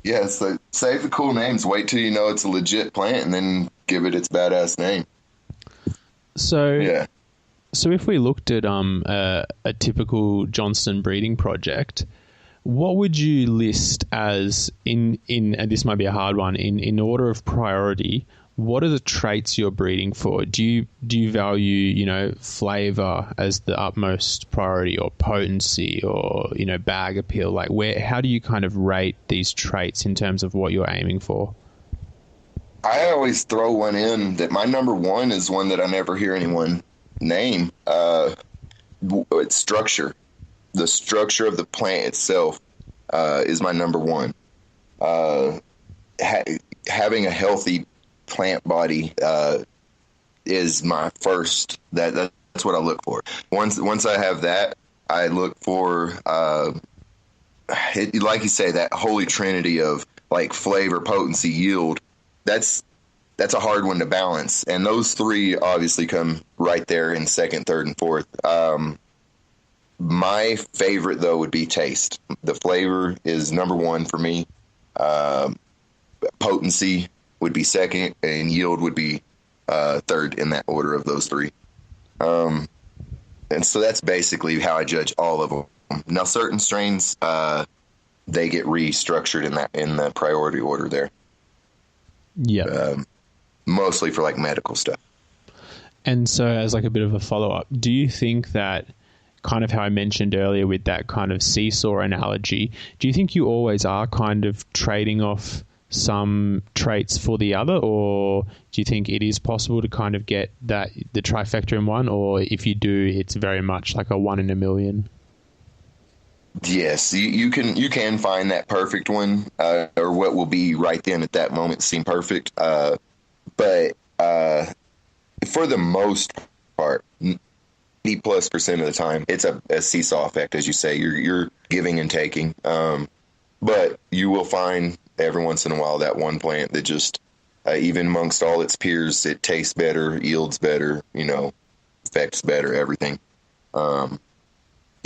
Yeah, so save the cool names. Wait till it's a legit plant, and then give it its badass name. So if we looked at a typical Johnston breeding project, what would you list as in and this might be a hard one, in order of priority? What are the traits you're breeding for? Do you value, flavor as the utmost priority, or potency, or, bag appeal? How do you kind of rate these traits in terms of what you're aiming for? I always throw one in that my number one is one that I never hear anyone name. It's structure. The structure of the plant itself is my number one. Having a healthy plant body is my first. That's what I look for. Once I have that, I look for like you say, that holy trinity of like flavor, potency, yield. That's a hard one to balance, and those three obviously come right there in second, third, and fourth. My favorite though would be taste. The flavor is number one for me. Potency would be second, and yield would be third in that order of those three. And so that's basically how I judge all of them. Now, certain strains, they get restructured in the priority order there. Yeah. Mostly for like medical stuff. And so as like a bit of a follow-up, do you think that kind of how I mentioned earlier with that kind of seesaw analogy, do you think you always are kind of trading off some traits for the other, or do you think it is possible to kind of get the trifecta in one, or if you do, it's very much like a 1 in a million? Yes, you can find that perfect one, or what will be right then at that moment seem perfect. But for the most part, 80+% of the time, it's a seesaw effect, as you say. You're giving and taking. But you will find every once in a while that one plant that just, even amongst all its peers, it tastes better, yields better, affects better, everything.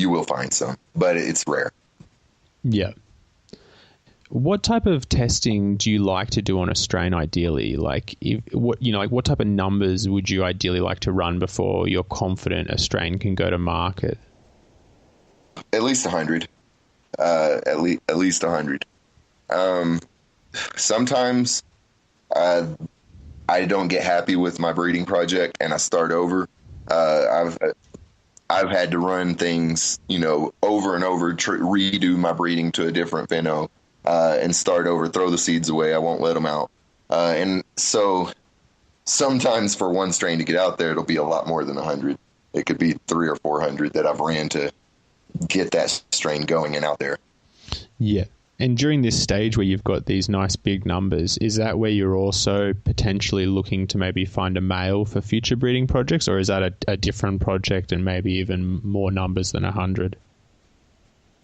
You will find some, but it's rare. Yeah. What type of testing do you like to do on a strain ideally? Like what type of numbers would you ideally like to run before you're confident a strain can go to market? At least 100. At least 100. Sometimes I don't get happy with my breeding project and I start over. I've had to run things, over and over, redo my breeding to a different pheno, and start over, throw the seeds away. I won't let them out. And so sometimes for one strain to get out there, it'll be a lot more than 100. It could be 300 or 400 that I've ran to get that strain going and out there. Yeah. And during this stage where you've got these nice big numbers, is that where you're also potentially looking to maybe find a male for future breeding projects, or is that a different project and maybe even more numbers than 100?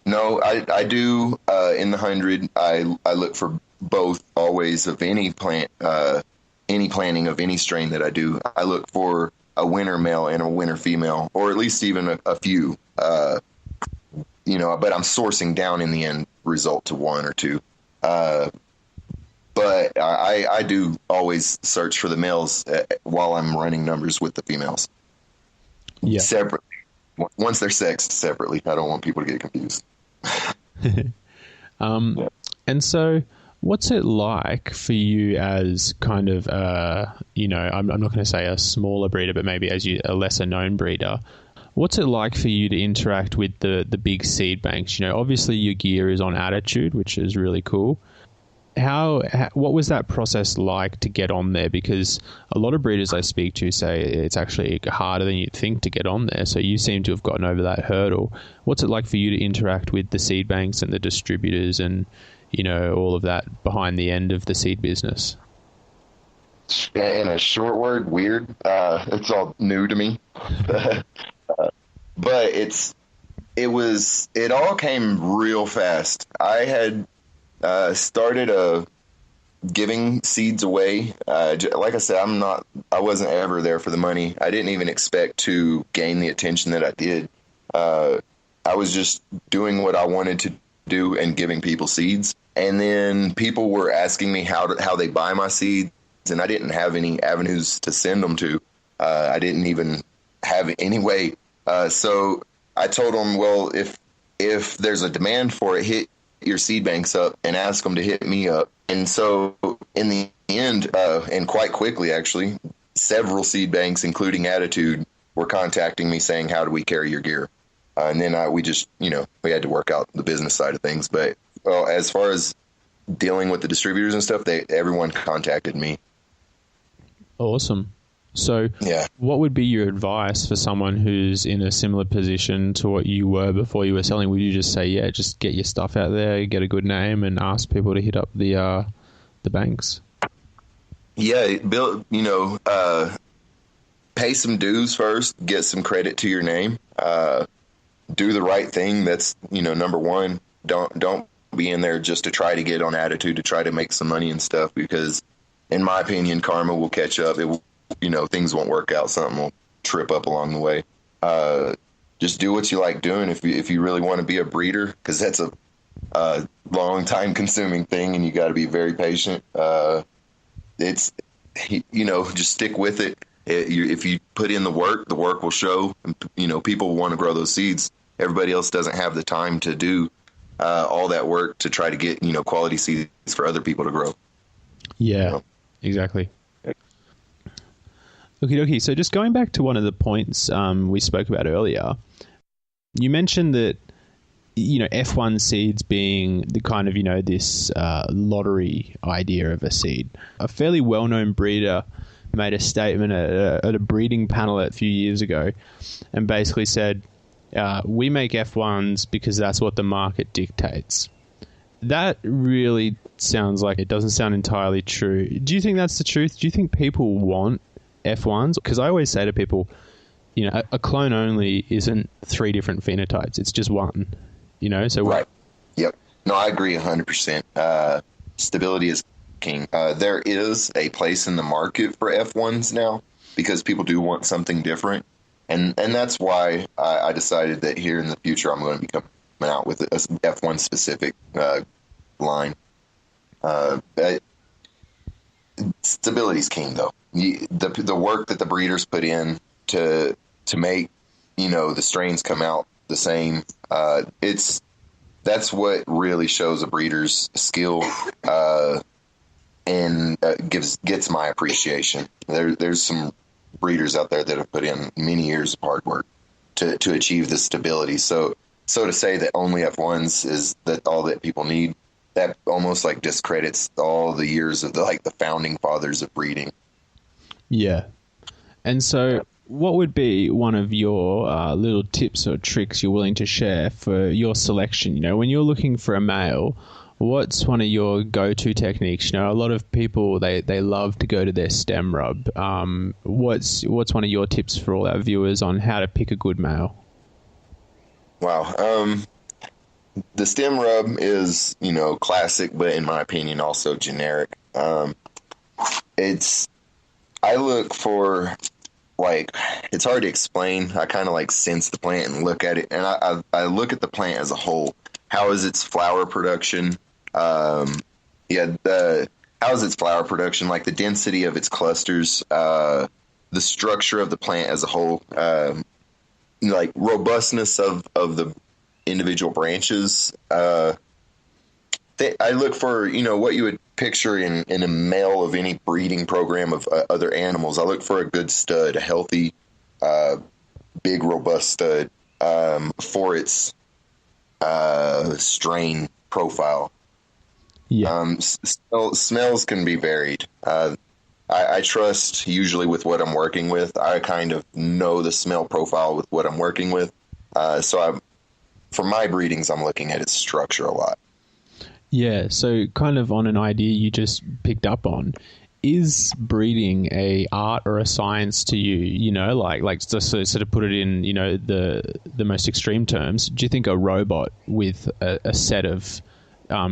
No, I do in the 100. I look for both always of any plant, any planting of any strain that I do. I look for a winner male and a winner female, or at least even a few. But I'm sourcing down in the end result to one or two. But I do always search for the males while I'm running numbers with the females. Yeah. Separately. Once they're sexed separately. I don't want people to get confused. Yeah. And so what's it like for you as kind of, I'm not going to say a smaller breeder, but maybe as a lesser known breeder, what's it like for you to interact with the big seed banks? Obviously your gear is on Attitude, which is really cool. What was that process like to get on there? Because a lot of breeders I speak to say it's actually harder than you'd think to get on there. So you seem to have gotten over that hurdle. What's it like for you to interact with the seed banks and the distributors and, all of that behind the end of the seed business? In a short word, weird. It's all new to me. But it all came real fast. I had started giving seeds away. Like I said, I wasn't ever there for the money. I didn't even expect to gain the attention that I did. I was just doing what I wanted to do and giving people seeds. And then people were asking me how they buy my seeds, and I didn't have any avenues to send them to. I didn't even have any way. So I told them, well, if there's a demand for it, hit your seed banks up and ask them to hit me up. And so in the end, and quite quickly, actually, several seed banks, including Attitude, were contacting me saying, how do we carry your gear? And then we just, we had to work out the business side of things. But as far as dealing with the distributors and stuff, everyone contacted me. Awesome. So Yeah. what would be your advice for someone who's in a similar position to what you were before you were selling? Would you just say, yeah, just get your stuff out there, get a good name, and ask people to hit up the banks? Yeah, build, pay some dues first, get some credit to your name, do the right thing. That's, number one. Don't be in there just to try to get on attitude, to try to make some money and stuff, because in my opinion, karma will catch up. It will, things won't work out. Something will trip up along the way. Just do what you like doing. If you really want to be a breeder, because that's a long time consuming thing, and you got to be very patient. It's, just stick with it. If you put in the work will show. People want to grow those seeds. Everybody else doesn't have the time to do all that work to try to get, quality seeds for other people to grow. Yeah, exactly. Okie dokie. So just going back to one of the points we spoke about earlier, you mentioned that, F1 seeds being the kind of, this lottery idea of a seed. A fairly well-known breeder made a statement at a breeding panel a few years ago and basically said, we make F1s because that's what the market dictates. That really sounds like it doesn't sound entirely true. Do you think that's the truth? Do you think people want F1s? Because I always say to people, a clone only isn't 3 different phenotypes. It's just one, so. Right. Yep. No, I agree 100%. Stability is king. There is a place in the market for F1s now because people do want something different. And that's why I decided that here in the future, I'm going to be coming out with a F1 specific line. Stability is king, though. The work that the breeders put in to make, the strains come out the same. That's what really shows a breeder's skill, and gets my appreciation. There's some breeders out there that have put in many years of hard work to achieve this stability. So to say that only F1s is that all that people need, that almost like discredits all the years of the founding fathers of breeding. Yeah. And so what would be one of your little tips or tricks you're willing to share for your selection? When you're looking for a male, what's one of your go-to techniques? A lot of people, they love to go to their stem rub. What's one of your tips for all our viewers on how to pick a good male? Wow. The stem rub is, classic, but in my opinion, also generic. I look for, it's hard to explain. I kind of sense the plant and look at it. And I look at the plant as a whole. How is its flower production? How is its flower production? The density of its clusters, the structure of the plant as a whole, robustness of the individual branches. I look for, what you would picture in a male of any breeding program of other animals. I look for a good stud, a healthy, big, robust stud for its strain profile. Yeah. Smells can be varied. I trust usually with what I'm working with. I kind of know the smell profile with what I'm working with. For my breedings, I'm looking at its structure a lot. Yeah, so kind of on an idea you just picked up on, is breeding a art or a science to you? Just to sort of put it in, the most extreme terms. Do you think a robot with a set of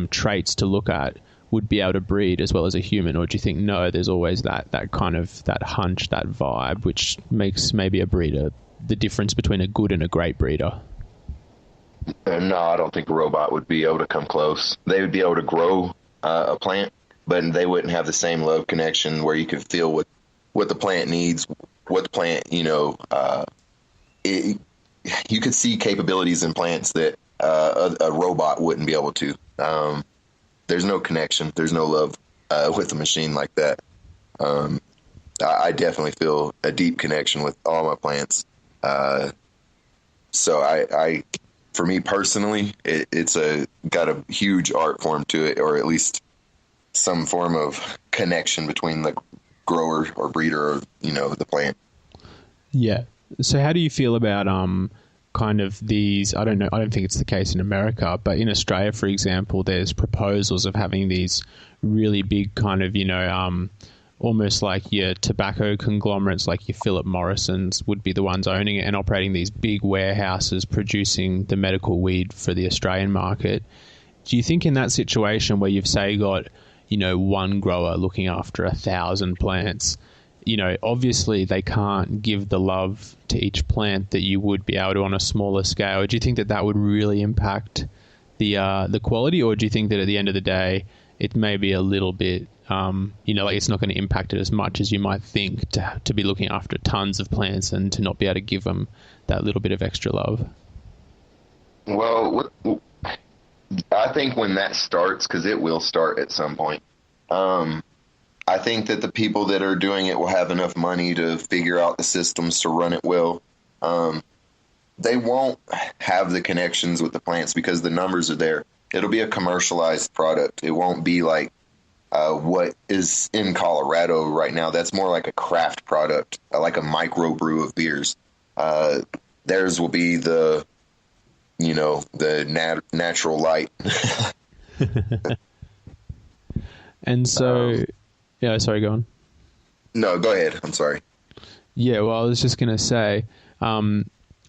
traits to look at would be able to breed as well as a human, or do you think no? There's always that kind of that hunch, that vibe, which makes maybe a breeder the difference between a good and a great breeder. No, I don't think a robot would be able to come close. They would be able to grow a plant, but they wouldn't have the same love connection where you could feel what the plant needs, what the plant, you could see capabilities in plants that a robot wouldn't be able to. There's no connection. There's no love with a machine like that. I definitely feel a deep connection with all my plants. So I for me personally, it's got a huge art form to it, or at least some form of connection between grower or breeder of, the plant. Yeah. So how do you feel about kind of these, I don't know, I don't think it's the case in America, but in Australia, for example, there's proposals of having these really big kind of, almost like your tobacco conglomerates, like your Philip Morrisons would be the ones owning it and operating these big warehouses producing the medical weed for the Australian market. Do you think in that situation where you've, say, got, one grower looking after 1,000 plants, obviously they can't give the love to each plant that you would be able to on a smaller scale. Do you think that that would really impact the quality, or do you think that at the end of the day it may be a little bit, like it's not going to impact it as much as you might think to be looking after tons of plants and to not be able to give them that little bit of extra love? Well, I think when that starts, because it will start at some point, I think that the people that are doing it will have enough money to figure out the systems to run it well. They won't have the connections with the plants because the numbers are there. It'll be a commercialized product. It won't be like what is in Colorado right now. That's more like a craft product, like a microbrew of beers. Theirs will be the natural light. And so, yeah, sorry, go on. No, go ahead. I'm sorry. Yeah, well, I was just going to say,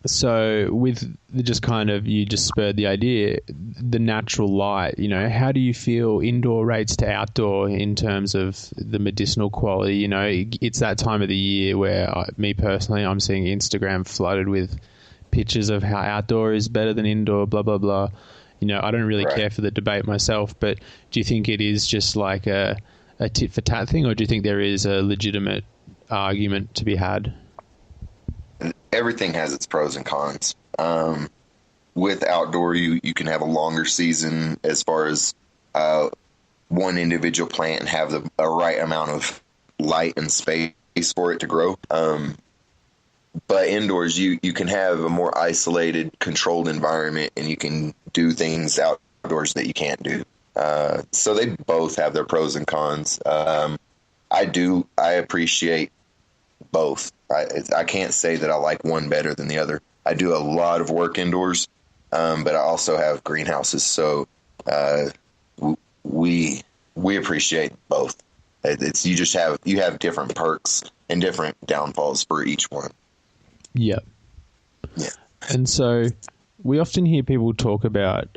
so with just kind of, you just spurred the idea, the natural light, how do you feel indoor rates to outdoor in terms of the medicinal quality? It's that time of the year where me personally, I'm seeing Instagram flooded with pictures of how outdoor is better than indoor, blah, blah, blah. I don't really care for the debate myself, but do you think it is just like a tit for tat thing, or do you think there is a legitimate argument to be had? Everything has its pros and cons. With outdoor, you can have a longer season as far as one individual plant and have a right amount of light and space for it to grow. But indoors, you can have a more isolated, controlled environment, and you can do things outdoors that you can't do. So they both have their pros and cons. I appreciate both. I can't say that I like one better than the other. I do a lot of work indoors, but I also have greenhouses. So we appreciate both. You have different perks and different downfalls for each one. Yeah. And so we often hear people talk about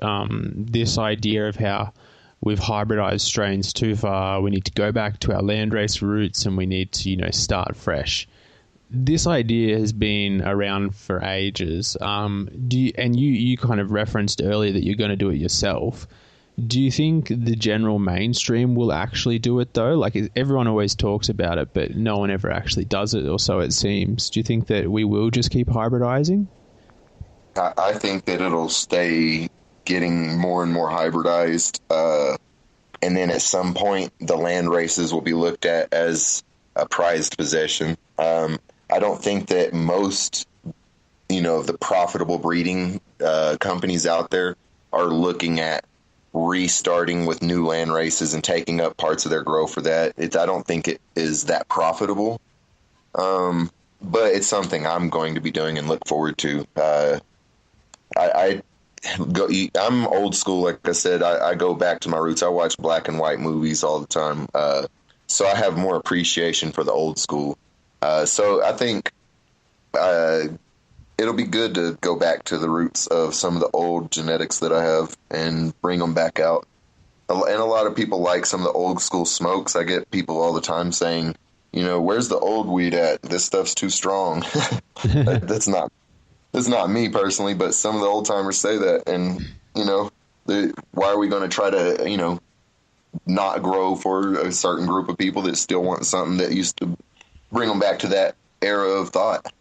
this idea of how we've hybridized strains too far. We need to go back to our landrace roots and we need to, start fresh. This idea has been around for ages. You kind of referenced earlier that you're going to do it yourself. Do you think the general mainstream will actually do it, though? Like, everyone always talks about it, but no one ever actually does it, or so it seems. Do you think that we will just keep hybridizing? I think that it'll stay getting more and more hybridized. And then at some point, the land races will be looked at as a prized possession. I don't think that most, of the profitable breeding companies out there are looking at restarting with new land races and taking up parts of their grow for that. I don't think it is that profitable. But it's something I'm going to be doing and look forward to. I'm old school. Like I said, I go back to my roots. I watch black and white movies all the time. So I have more appreciation for the old school. So I think it'll be good to go back to the roots of some of the old genetics that I have and bring them back out. And a lot of people like some of the old school smokes. I get people all the time saying, where's the old weed at? This stuff's too strong. That's not me personally, but some of the old timers say that. And, why are we going to try to, not grow for a certain group of people that still want something that used to bring them back to that era of thought?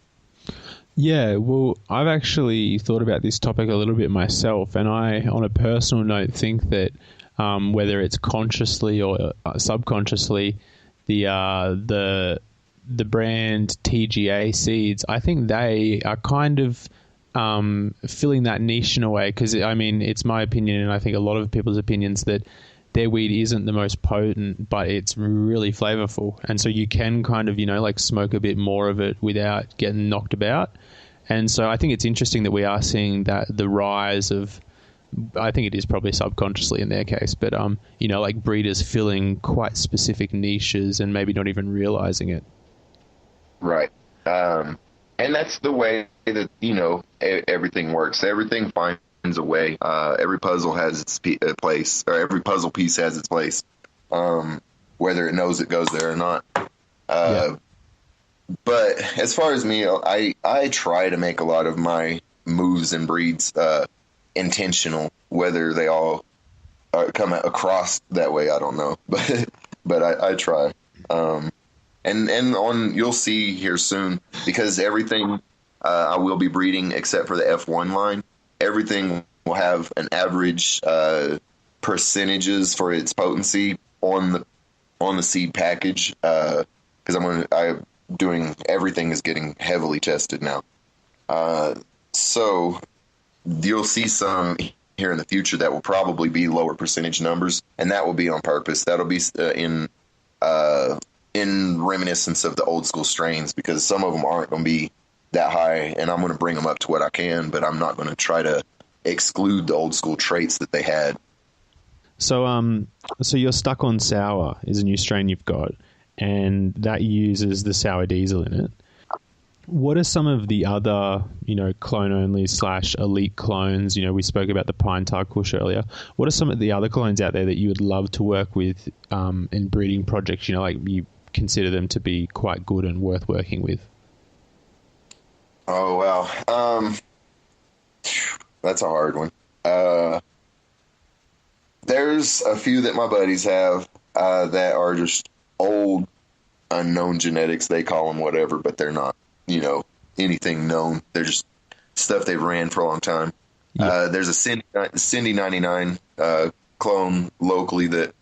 Yeah, well, I've actually thought about this topic a little bit myself, and I, on a personal note, think that whether it's consciously or subconsciously, the brand TGA seeds, I think they are kind of filling that niche in a way, because, it's my opinion, and I think a lot of people's opinions, that their weed isn't the most potent, but it's really flavorful. And so you can kind of, like smoke a bit more of it without getting knocked about. And so I think it's interesting that we are seeing that the rise of, I think it is probably subconsciously in their case, but, like breeders filling quite specific niches and maybe not even realizing it. Right. And that's the way that, everything works. Everything finds a way. Every puzzle has its place, or every puzzle piece has its place, whether it knows it goes there or not. But as far as me, I try to make a lot of my moves and breeds intentional. Whether they all come across that way, I don't know, but I try. And you'll see here soon, because everything I will be breeding except for the F1 line. Everything will have an average percentages for its potency on the seed package, because everything is getting heavily tested now. So you'll see some here in the future that will probably be lower percentage numbers, and that will be on purpose. That'll be in reminiscence of the old school strains, because some of them aren't going to be that high, and I'm going to bring them up to what I can, but I'm not going to try to exclude the old school traits that they had. So you're stuck on sour is a new strain you've got, and that uses the sour diesel in it. What are some of the other, clone only / elite clones? We spoke about the Pine Tar Kush earlier. What are some of the other clones out there that you would love to work with in breeding projects? Like you consider them to be quite good and worth working with? Oh, wow. That's a hard one. There's a few that my buddies have that are just old, unknown genetics. They call them whatever, but they're not, anything known. They're just stuff they've ran for a long time. Yeah. There's a Cindy 99 clone locally that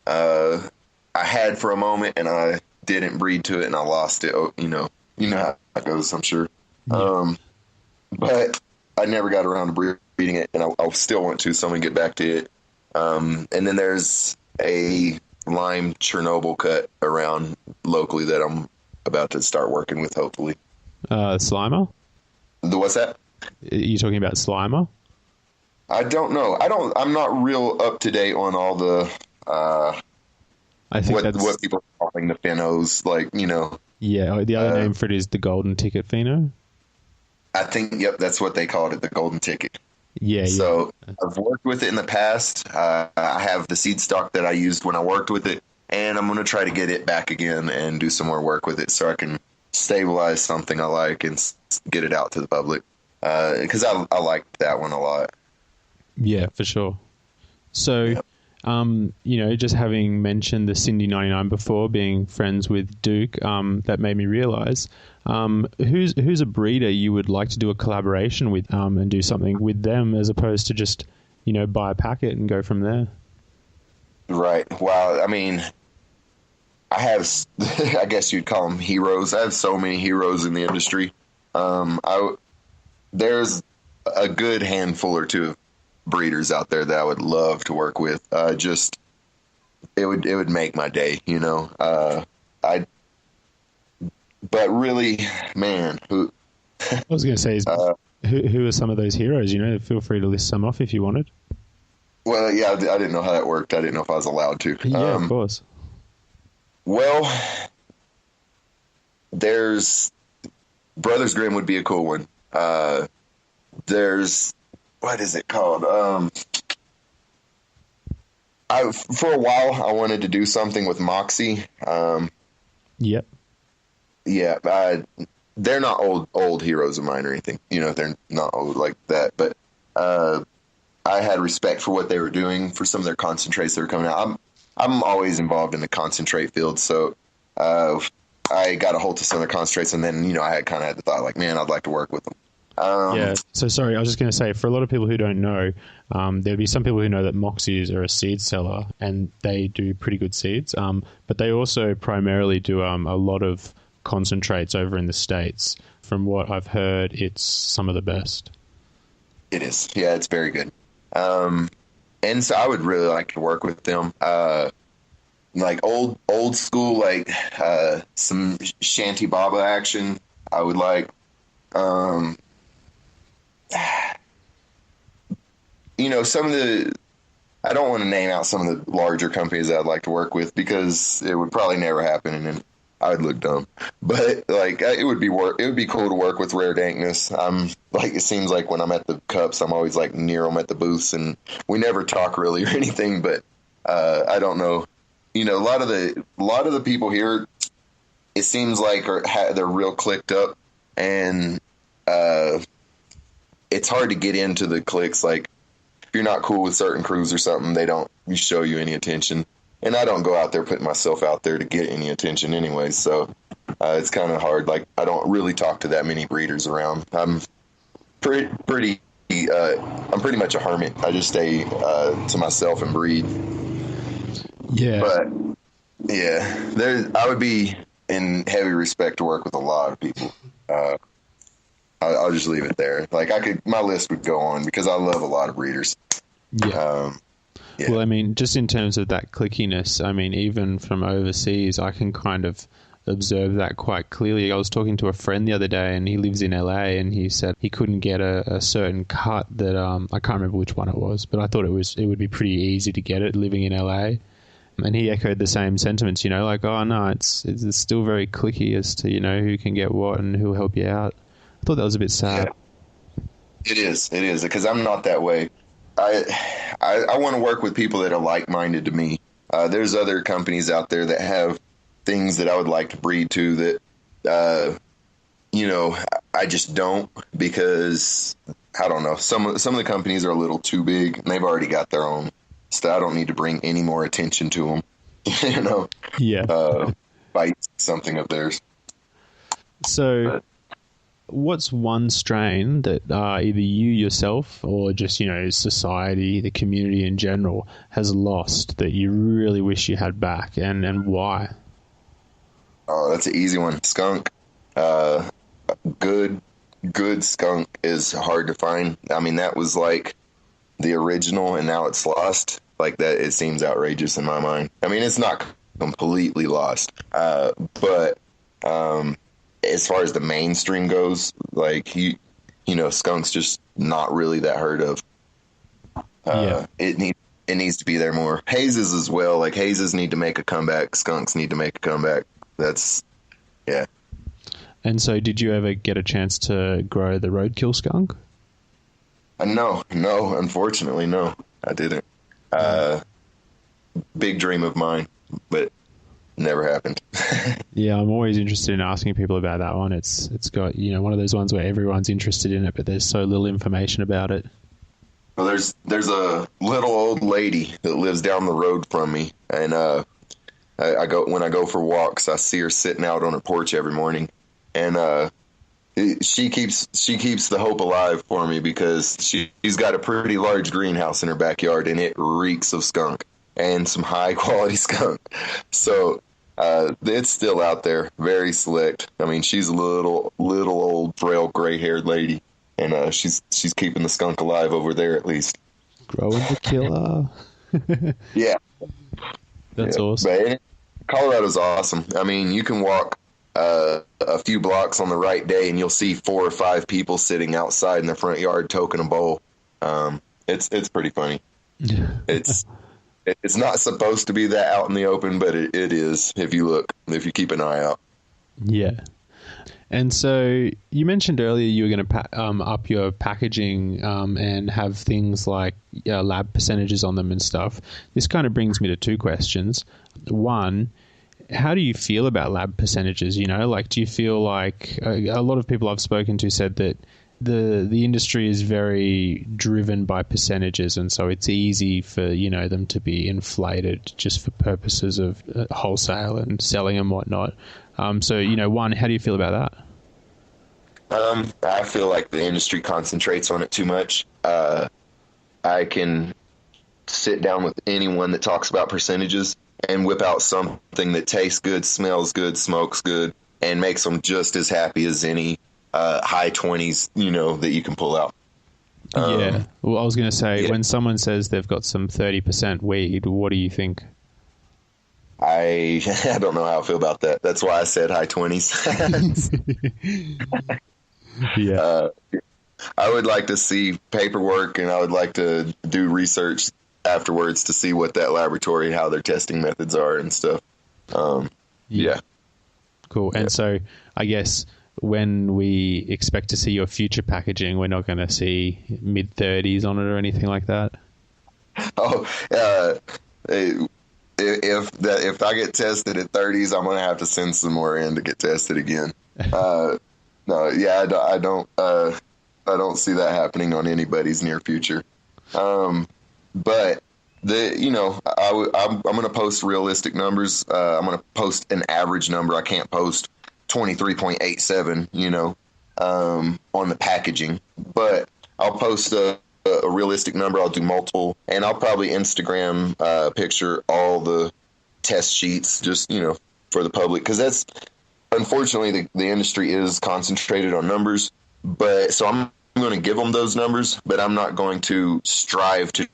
I had for a moment, and I didn't breed to it, and I lost it. You know how it goes, I'm sure. Yeah. But I never got around to breeding it, and I still want to, so I'm going to get back to it. And then there's a lime Chernobyl cut around locally that I'm about to start working with, hopefully. Slimer? What's that? Are you talking about Slimer? I don't know. I'm not real up to date on all the I think what people are calling the phenos, Yeah, the other name for it is the golden ticket pheno. I think, yep, that's what they called it, the golden ticket. Yeah. So I've worked with it in the past. I have the seed stock that I used when I worked with it, and I'm going to try to get it back again and do some more work with it so I can stabilize something I like and get it out to the public, because I like that one a lot. Yeah, for sure. So, yep. Just having mentioned the Cindy 99 before, being friends with Duke, that made me realize who's a breeder you would like to do a collaboration with and do something with them, as opposed to just buy a packet and go from there. Right. Well, I mean, I have, I guess you'd call them heroes. I have so many heroes in the industry. There's a good handful or two of breeders out there that I would love to work with. It would make my day, but really, man, who I was going to say is who are some of those heroes? Feel free to list some off if you wanted. Well, yeah, I didn't know how that worked. I didn't know if I was allowed to. Yeah, of course. Well, there's Brothers Grimm would be a cool one. There's, what is it called? For a while, I wanted to do something with Moxie. Yep. Yeah, they're not old heroes of mine or anything. They're not old like that. But I had respect for what they were doing for some of their concentrates that were coming out. I'm always involved in the concentrate field, so I got a hold of some of their concentrates, and then I had kind of had the thought, like, man, I'd like to work with them. Yeah. So sorry, I was just going to say, for a lot of people who don't know, there'll be some people who know that Moxies are a seed seller and they do pretty good seeds. But they also primarily do a lot of concentrates over in the States. From what I've heard, it's some of the best. It is. Yeah, it's very good. and so I would really like to work with them. Like old school, like some shanty baba action. I would like, some of the. I don't want to name out some of the larger companies that I'd like to work with because it would probably never happen, and then I would look dumb. But like, it would be cool to work with Rare Dankness. Like, it seems like when I'm at the Cups, I'm always like near them at the booths, and we never talk really or anything. But I don't know. A lot of the people here, it seems like they're real clicked up, and it's hard to get into the cliques. Like, if you're not cool with certain crews or something, they don't show you any attention. And I don't go out there putting myself out there to get any attention anyway. So it's kind of hard. Like, I don't really talk to that many breeders around. I'm pretty much a hermit. I just stay to myself and breed. Yeah. But yeah, I would be in heavy respect to work with a lot of people. I'll just leave it there. Like, my list would go on because I love a lot of breeders. Yeah. Yeah. Well, I mean, just in terms of that clickiness, I mean, even from overseas, I can kind of observe that quite clearly. I was talking to a friend the other day, and he lives in LA, and he said he couldn't get a certain cut that I can't remember which one it was, but I thought it would be pretty easy to get it living in LA. And he echoed the same sentiments, like, oh no, it's still very clicky as to who can get what and who'll help you out. I thought that was a bit sad. Yeah. It is because I'm not that way. I want to work with people that are like-minded to me. There's other companies out there that have things that I would like to breed to that, I just don't, because I don't know. Some of the companies are a little too big and they've already got their own stuff. I don't need to bring any more attention to them, Yeah. By something of theirs. So what's one strain that either you yourself or just, society, the community in general, has lost that you really wish you had back, and why? Oh, that's an easy one. Skunk. Good skunk is hard to find. I mean, that was like the original, and now it's lost. Like that, it seems outrageous in my mind. I mean, it's not completely lost, but as far as the mainstream goes, like skunk's just not really that heard of. It needs to be there more. Hazes as well. Like, hazes need to make a comeback. Skunks need to make a comeback. Yeah. And so, did you ever get a chance to grow the roadkill skunk? No, unfortunately, no, I didn't. Big dream of mine, but never happened. Yeah, I'm always interested in asking people about that one. It's got, one of those ones where everyone's interested in it, but there's so little information about it. Well, there's a little old lady that lives down the road from me, and when I go for walks, I see her sitting out on her porch every morning, and she keeps the hope alive for me because she's got a pretty large greenhouse in her backyard, and it reeks of skunk and some high quality skunk. So it's still out there, very select. I mean, she's a little old, frail, gray haired lady, and she's keeping the skunk alive over there at least. Growing the killer. Yeah, that's awesome. But Colorado's awesome. I mean, you can walk a few blocks on the right day, and you'll see 4 or 5 people sitting outside in the front yard toking a bowl. It's pretty funny. It's not supposed to be that out in the open, but it is if you keep an eye out. Yeah. And so you mentioned earlier you were going to up your packaging and have things like lab percentages on them and stuff. This kind of brings me to 2 questions. One, how do you feel about lab percentages? Like, do you feel like a lot of people I've spoken to said that the industry is very driven by percentages, and so it's easy for them to be inflated just for purposes of wholesale and selling and whatnot. So one, how do you feel about that? I feel like the industry concentrates on it too much. I can sit down with anyone that talks about percentages and whip out something that tastes good, smells good, smokes good, and makes them just as happy as any high 20s, that you can pull out. Yeah. Well, I was going to say, when someone says they've got some 30% weed, what do you think? I don't know how I feel about that. That's why I said high 20s. Yeah. I would like to see paperwork, and I would like to do research afterwards to see what that laboratory, how their testing methods are and stuff. Yeah. Cool. And so I guess when we expect to see your future packaging, we're not going to see mid-30s on it or anything like that? Oh, if I get tested at 30s, I'm going to have to send some more in to get tested again. No, yeah, I don't see that happening on anybody's near future. But I'm going to post realistic numbers. I'm going to post an average number. I can't post 23.87, on the packaging, but I'll post a realistic number. I'll do multiple, and I'll probably Instagram picture all the test sheets just, for the public. Cause that's unfortunately the industry is concentrated on numbers, but so I'm going to give them those numbers, but I'm not going to strive to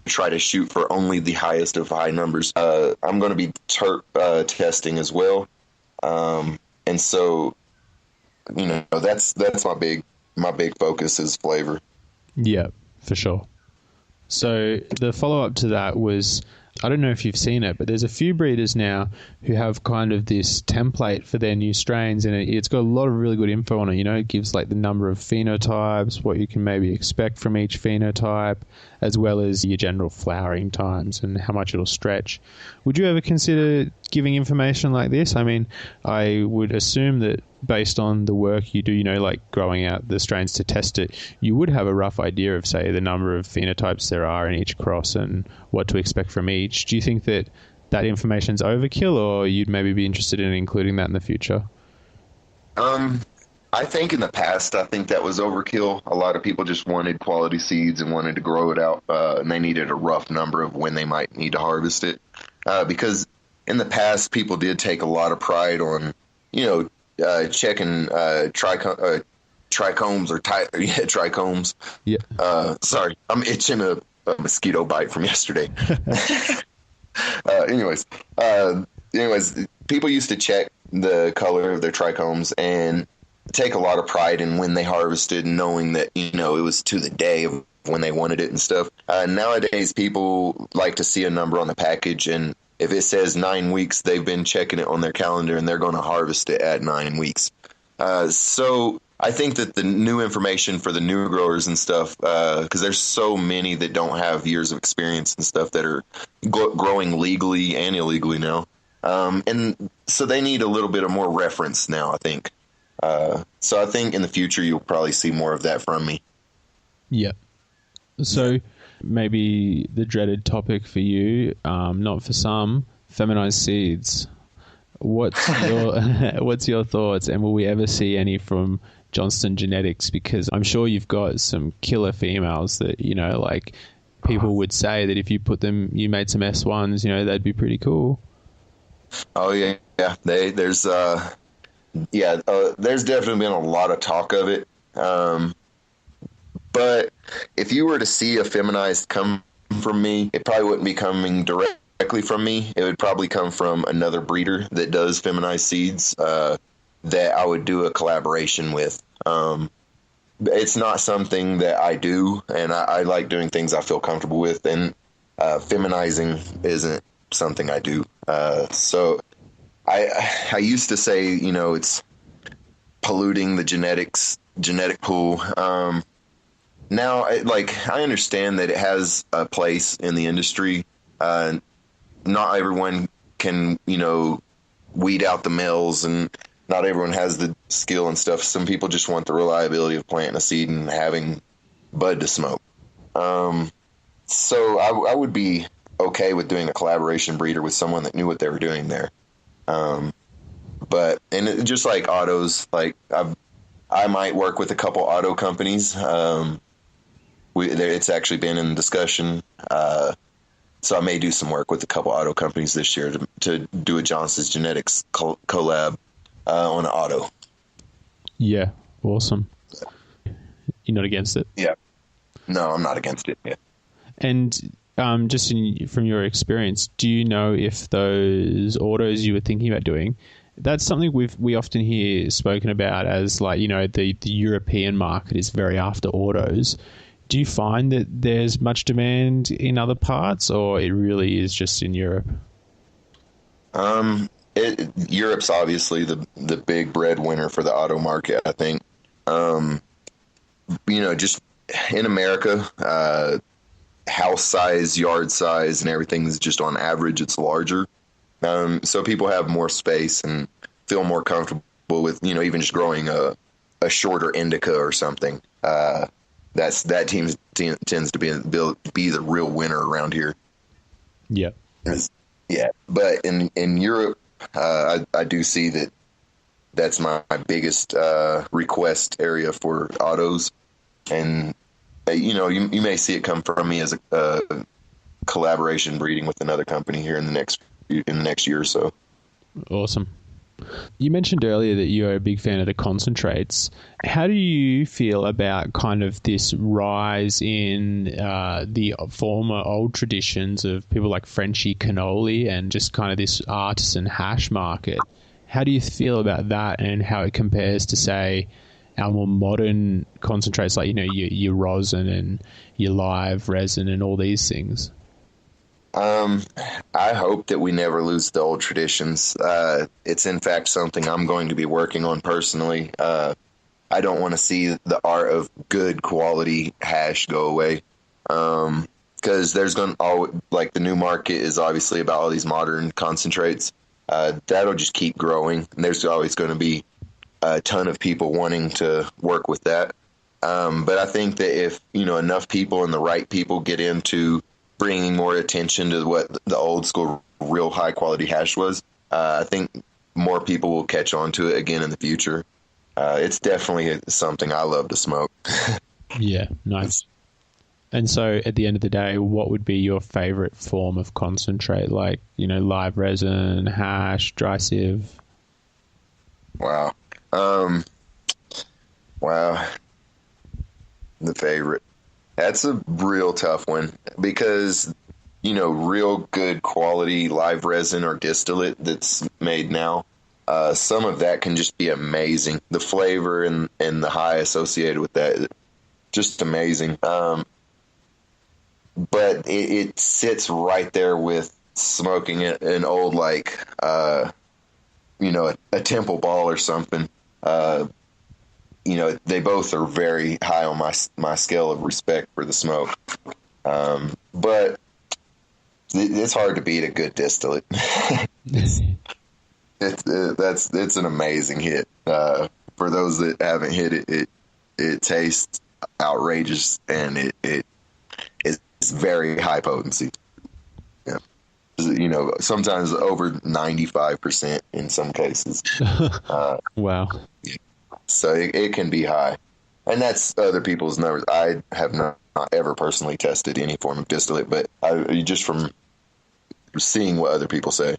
try to shoot for only the highest of high numbers. I'm going to be testing as well. And so, that's my big focus is flavor. Yeah, for sure. So the follow-up to that was, I don't know if you've seen it, but there's a few breeders now who have kind of this template for their new strains, and it's got a lot of really good info on it. It gives like the number of phenotypes, what you can maybe expect from each phenotype, as well as your general flowering times and how much it'll stretch. Would you ever consider giving information like this? I mean, I would assume that based on the work you do, like growing out the strains to test it, you would have a rough idea of, say, the number of phenotypes there are in each cross and what to expect from each. Do you think that information's overkill, or you'd maybe be interested in including that in the future? I think in the past, I think that was overkill. A lot of people just wanted quality seeds and wanted to grow it out, and they needed a rough number of when they might need to harvest it. Because in the past, people did take a lot of pride on, checking trichomes or trichomes. Yeah. Sorry, I'm itching a mosquito bite from yesterday. Anyways, people used to check the color of their trichomes and take a lot of pride in when they harvested, knowing that, it was to the day of when they wanted it and stuff. Nowadays, people like to see a number on the package, and if it says 9 weeks, they've been checking it on their calendar and they're going to harvest it at 9 weeks. So I think that the new information for the newer growers and stuff, because there's so many that don't have years of experience and stuff that are growing legally and illegally now. And so they need a little bit of more reference now, I think. So I think in the future, you'll probably see more of that from me. Yeah. So maybe the dreaded topic for you, not for some, feminized seeds. What's your thoughts, and will we ever see any from Johnston Genetics? Because I'm sure you've got some killer females that, like people would say that if you put them, you made some S1s, they'd be pretty cool. Oh yeah. There's definitely been a lot of talk of it. But if you were to see a feminized come from me, it probably wouldn't be coming directly from me. It would probably come from another breeder that does feminized seeds that I would do a collaboration with. It's not something that I do, and I like doing things I feel comfortable with, and feminizing isn't something I do. So I used to say, it's polluting the genetic pool. Now, I understand that it has a place in the industry. Not everyone can, weed out the males, and not everyone has the skill and stuff. Some people just want the reliability of planting a seed and having bud to smoke. So I would be okay with doing a collaboration breeder with someone that knew what they were doing there. Just like autos, I might work with a couple auto companies. It's actually been in discussion. So I may do some work with a couple auto companies this year to do a Johnston Genetics collab on an auto. Yeah, awesome. You're not against it? Yeah. No, I'm not against it. Yeah. And just from your experience, do you know if those autos you were thinking about doing, that's something we often hear spoken about as like, the European market is very after autos. Do you find that there's much demand in other parts, or it really is just in Europe? Europe's obviously the big breadwinner for the auto market, I think. Just in America, house size, yard size, and everything is just on average, it's larger. So people have more space and feel more comfortable with, even just growing a shorter indica or something. That tends to be the real winner around here. Yeah. Yeah. But in Europe, I do see that's my biggest request area for autos. And, you may see it come from me as a collaboration breeding with another company here in the next year or so. Awesome. You mentioned earlier that you're a big fan of the concentrates. How do you feel about kind of this rise in the former old traditions of people like Frenchie cannoli and just kind of this artisan hash market? How do you feel about that and how it compares to, say, our more modern concentrates like, your rosin and your live resin and all these things? I hope that we never lose the old traditions. It's in fact something I'm going to be working on personally. I don't want to see the art of good quality hash go away. Because there's going to like the new market is obviously about all these modern concentrates. That'll just keep growing. And there's always going to be a ton of people wanting to work with that. But I think that if, enough people and the right people get into bringing more attention to what the old school, real high quality hash was, I think more people will catch on to it again in the future. It's definitely something I love to smoke. Yeah, nice. And so at the end of the day, what would be your favorite form of concentrate? Like, live resin, hash, dry sieve? Wow. Wow. The favorite. That's a real tough one because, real good quality live resin or distillate that's made now, some of that can just be amazing. The flavor and the high associated with that, just amazing. But it sits right there with smoking an old, like, a Temple Ball or something. They both are very high on my scale of respect for the smoke. But it's hard to beat a good distillate. It's an amazing hit. For those that haven't hit it, it tastes outrageous and it's very high potency. Yeah. Sometimes over 95% in some cases. Wow. So it can be high. And that's other people's numbers. I have not ever personally tested any form of distillate, but just from seeing what other people say,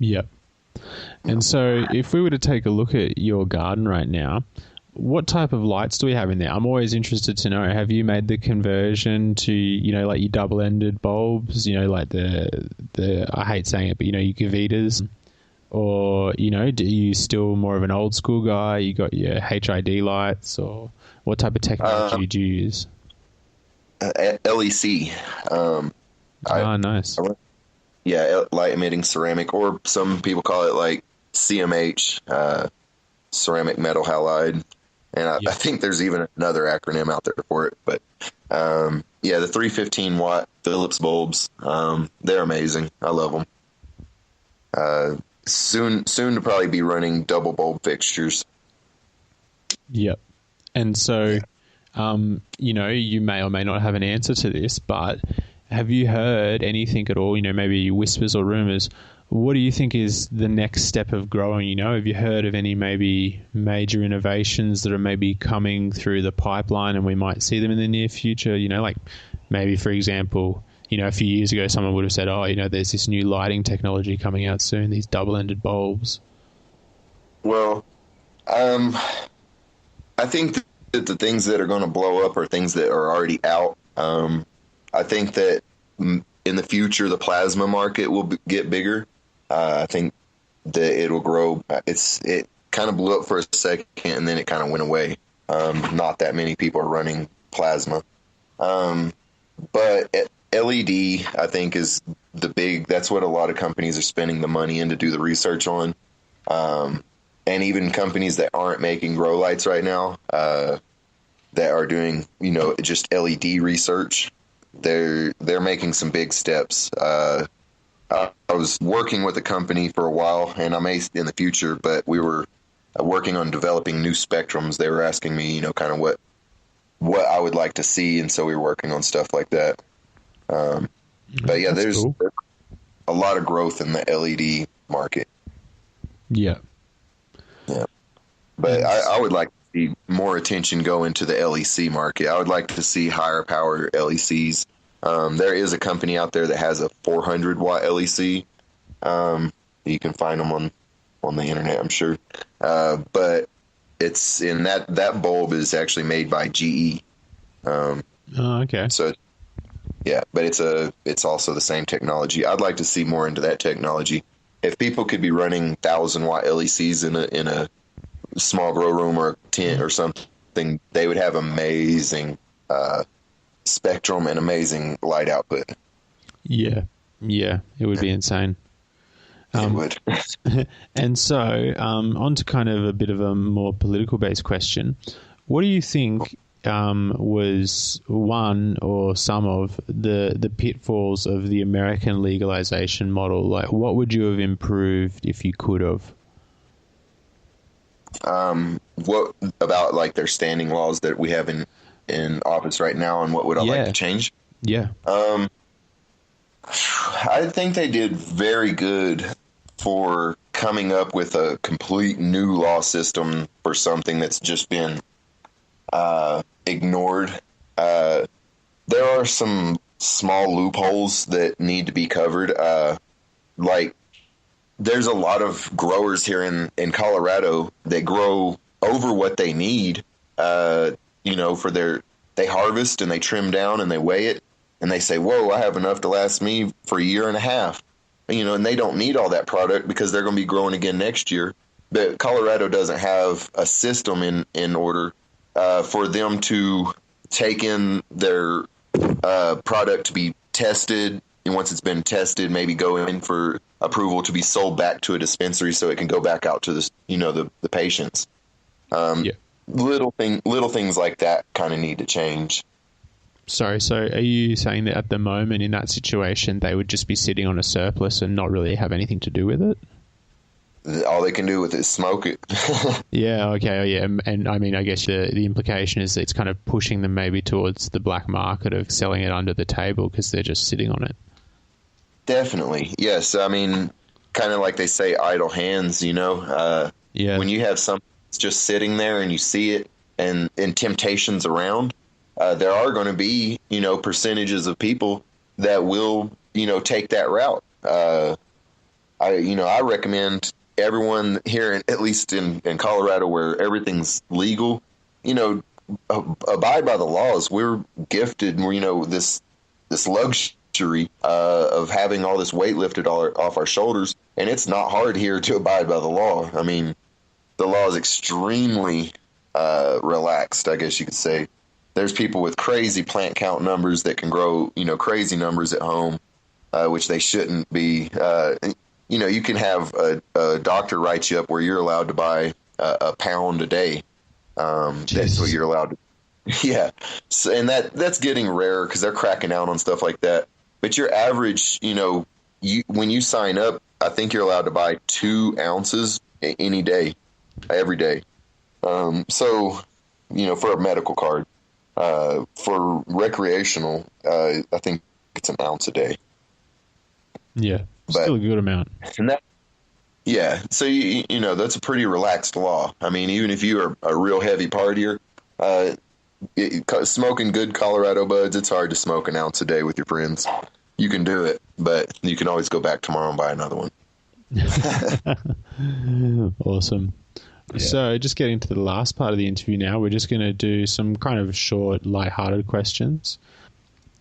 Yep. And so if we were to take a look at your garden right now, what type of lights do we have in there? I'm always interested to know, have you made the conversion to, like your double-ended bulbs, like the I hate saying it, but, your Gavitas? Or, do you still more of an old school guy? You got your HID lights, or what type of technology do you use? LEC. Nice. Yeah, light emitting ceramic, or some people call it like CMH, ceramic metal halide. And I think there's even another acronym out there for it. But the 315 watt Philips bulbs, they're amazing. I love them. Soon to probably be running double bulb fixtures. Yep. And so, you may or may not have an answer to this, but have you heard anything at all, maybe whispers or rumors? What do you think is the next step of growing? Have you heard of any maybe major innovations that are maybe coming through the pipeline and we might see them in the near future? Like maybe, for example, a few years ago, someone would have said, there's this new lighting technology coming out soon, these double-ended bulbs. Well, I think that the things that are going to blow up are things that are already out. I think that in the future, the plasma market will get bigger. I think that it'll grow. It kind of blew up for a second, and then it kind of went away. Not that many people are running plasma. But LED, I think, is that's what a lot of companies are spending the money in to do the research on. And even companies that aren't making grow lights right now, that are doing, just LED research, they're making some big steps. I was working with a company for a while, and I may in the future, but we were working on developing new spectrums. They were asking me, kind of what I would like to see, and so we were working on stuff like that. But yeah, there's cool. A lot of growth in the LED market. Yeah. But I would like to see more attention go into the LEC market. I would like to see higher power LECs. There is a company out there that has a 400 watt LEC. You can find them on the internet, I'm sure. But it's in that bulb is actually made by GE. Okay. So yeah, but it's also the same technology. I'd like to see more into that technology. If people could be running 1,000 watt LECs in a small grow room or tent or something, they would have amazing spectrum and amazing light output. Yeah, it would be insane. It would. And so, on to kind of a bit of a more political based question. What do you think was one or some of the pitfalls of the American legalization model? Like, what would you have improved if you could have? What about like their standing laws that we have in office right now, and what would I like to change? Yeah. I think they did very good for coming up with a complete new law system for something that's just been ignored. There are some small loopholes that need to be covered. Like there's a lot of growers here in Colorado that grow over what they need, they harvest and they trim down and they weigh it and they say, whoa, I have enough to last me for a year and a half, and they don't need all that product because they're going to be growing again next year. But Colorado doesn't have a system in order for them to take in their product to be tested. And once it's been tested, maybe go in for approval to be sold back to a dispensary so it can go back out to the patients. Little things like that kind of need to change. Sorry, so are you saying that at the moment in that situation they would just be sitting on a surplus and not really have anything to do with it? All they can do with it is smoke it. Yeah, okay, oh, yeah. And I mean, I guess the implication is that it's kind of pushing them maybe towards the black market of selling it under the table because they're just sitting on it. Definitely, yes. I mean, kind of like they say, idle hands, Yeah. When you have something just sitting there and you see it and temptations around, there are going to be, percentages of people that will, take that route. I recommend everyone here, at least in Colorado where everything's legal, abide by the laws. We're gifted, this luxury of having all this weight lifted off our shoulders. And it's not hard here to abide by the law. I mean, the law is extremely relaxed, I guess you could say. There's people with crazy plant count numbers that can grow, crazy numbers at home, which they shouldn't be. You can have a doctor write you up where you're allowed to buy a pound a day. That's what you're allowed to. Yeah. So, and that's getting rarer because they're cracking down on stuff like that. But your average, when you sign up, I think you're allowed to buy 2 ounces any day, every day. So, for a medical card, for recreational, I think it's an ounce a day. Yeah. Still a good amount. And yeah. So, that's a pretty relaxed law. I mean, even if you are a real heavy partier, smoking good Colorado buds, it's hard to smoke an ounce a day with your friends. You can do it, but you can always go back tomorrow and buy another one. Awesome. So just getting to the last part of the interview now, we're just going to do some kind of short, light-hearted questions.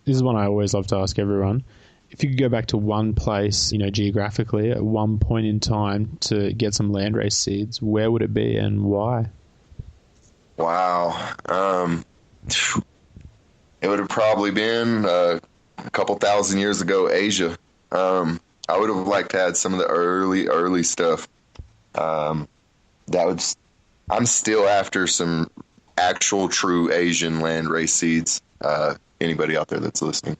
This is one I always love to ask everyone. If you could go back to one place, geographically, at one point in time to get some landrace seeds, where would it be and why? Wow. It would have probably been a couple thousand years ago, Asia. I would have liked to have some of the early stuff. I'm still after some actual true Asian landrace seeds. Anybody out there that's listening?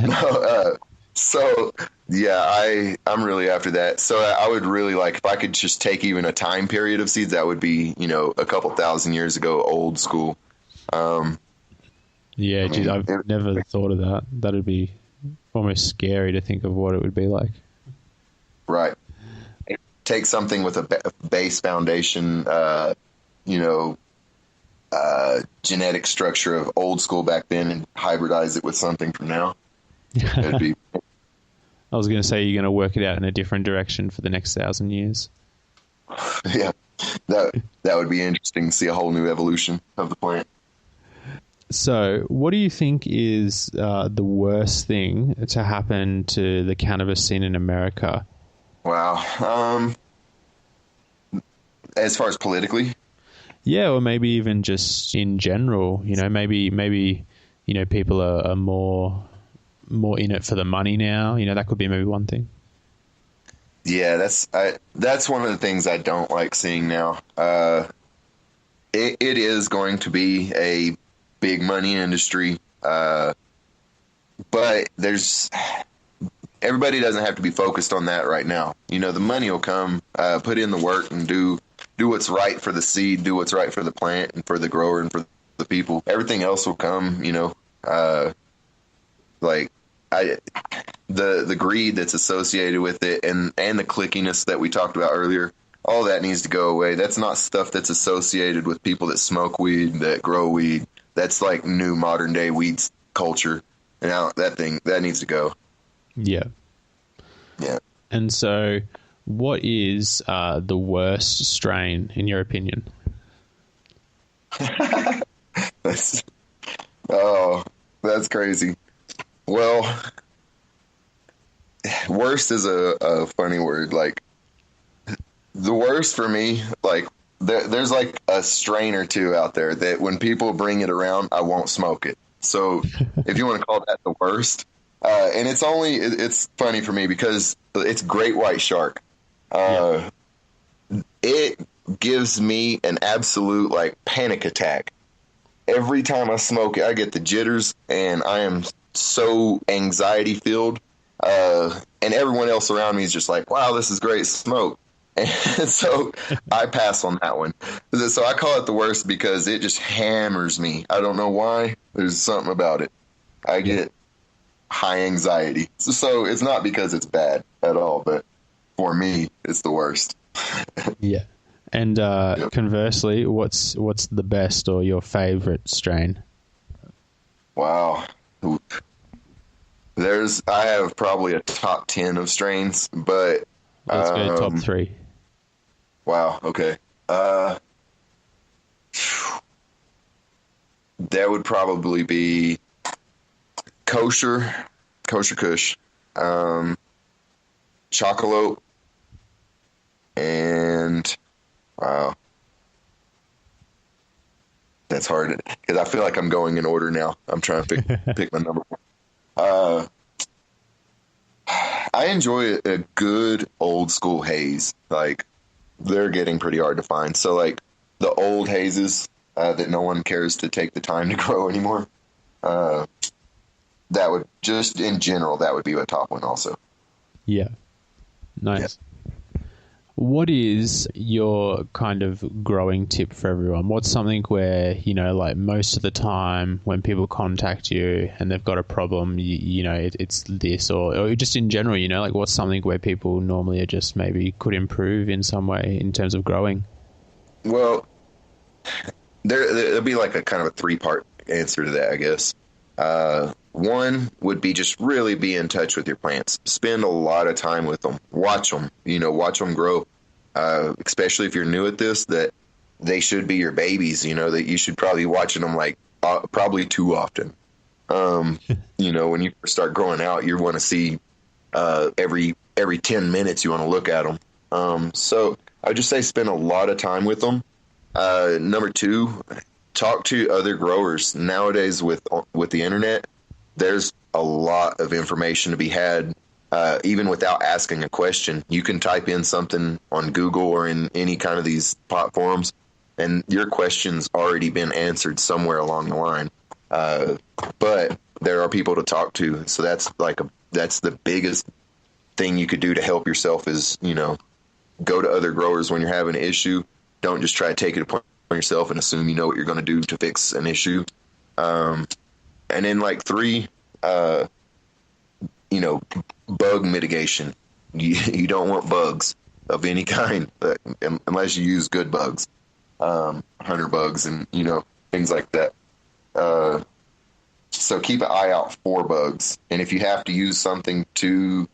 No, so yeah, I'm really after that. So I would really like, if I could just take even a time period of seeds, that would be, a couple thousand years ago, old school. Yeah, geez, I've never thought of that. That'd be almost scary to think of what it would be like. Right. Take something with a base foundation, genetic structure of old school back then and hybridize it with something from now. It'd be. I was going to say you're going to work it out in a different direction for the next 1,000 years. Yeah, that would be interesting to see a whole new evolution of the plant. So, what do you think is the worst thing to happen to the cannabis scene in America? Wow. As far as politically? Yeah, or maybe even just in general. Maybe people are more in it for the money now. That could be maybe one thing. Yeah, that's one of the things I don't like seeing now. It is going to be a big money industry, but everybody doesn't have to be focused on that right now. The money will come. Put in the work and do what's right for the seed, do what's right for the plant and for the grower and for the people. Everything else will come. The greed that's associated with it and the clickiness that we talked about earlier, all that needs to go away. That's not stuff that's associated with people that smoke weed, that grow weed. That's like new modern day weeds culture. And now that needs to go. Yeah. Yeah. And so what is the worst strain in your opinion? That's crazy. Well, worst is a funny word. Like, the worst for me, like, there's like a strain or two out there that when people bring it around, I won't smoke it. So if you want to call that the worst, and it's funny for me because it's great white shark. It gives me an absolute like panic attack. Every time I smoke it, I get the jitters and I am so anxiety filled. And everyone else around me is just like, wow, this is great smoke. And so I pass on that one. So I call it the worst because it just hammers me. I don't know why. There's something about it. I get high anxiety. So it's not because it's bad at all, but for me, it's the worst. Yeah. And conversely, what's the best or your favorite strain? Wow. I have probably a top 10 of strains, but let's go top 3. Wow. Okay. That would probably be kosher kush, chocolate, and wow. That's hard because I feel like I'm going in order now. I'm trying to pick my number one. I enjoy a good old school haze. Like, they're getting pretty hard to find. So, like, the old hazes that no one cares to take the time to grow anymore. That would just in general, that would be a top one also. Yeah. Nice. Yeah. What is your kind of growing tip for everyone? What's something where, like most of the time when people contact you and they've got a problem, it's this or just in general, like what's something where people normally are just maybe could improve in some way in terms of growing? Well, there'll be like a kind of a 3-part answer to that, I guess. One would be just really be in touch with your plants. Spend a lot of time with them. Watch them grow. especially if you're new at this, that they should be your babies, that you should probably be watching them like probably too often. When you start growing out, you want to see every 10 minutes you want to look at them. So I would just say spend a lot of time with them. Number two, talk to other growers. Nowadays with the internet, there's a lot of information to be had. Even without asking a question, you can type in something on Google or in any kind of these platforms, and your question's already been answered somewhere along the line. But there are people to talk to. So that's the biggest thing you could do to help yourself is, go to other growers when you're having an issue. Don't just try to take it upon yourself and assume you know what you're going to do to fix an issue. And then like three, bug mitigation. You don't want bugs of any kind unless you use good bugs, hunter bugs and, things like that. So keep an eye out for bugs. And if you have to use something to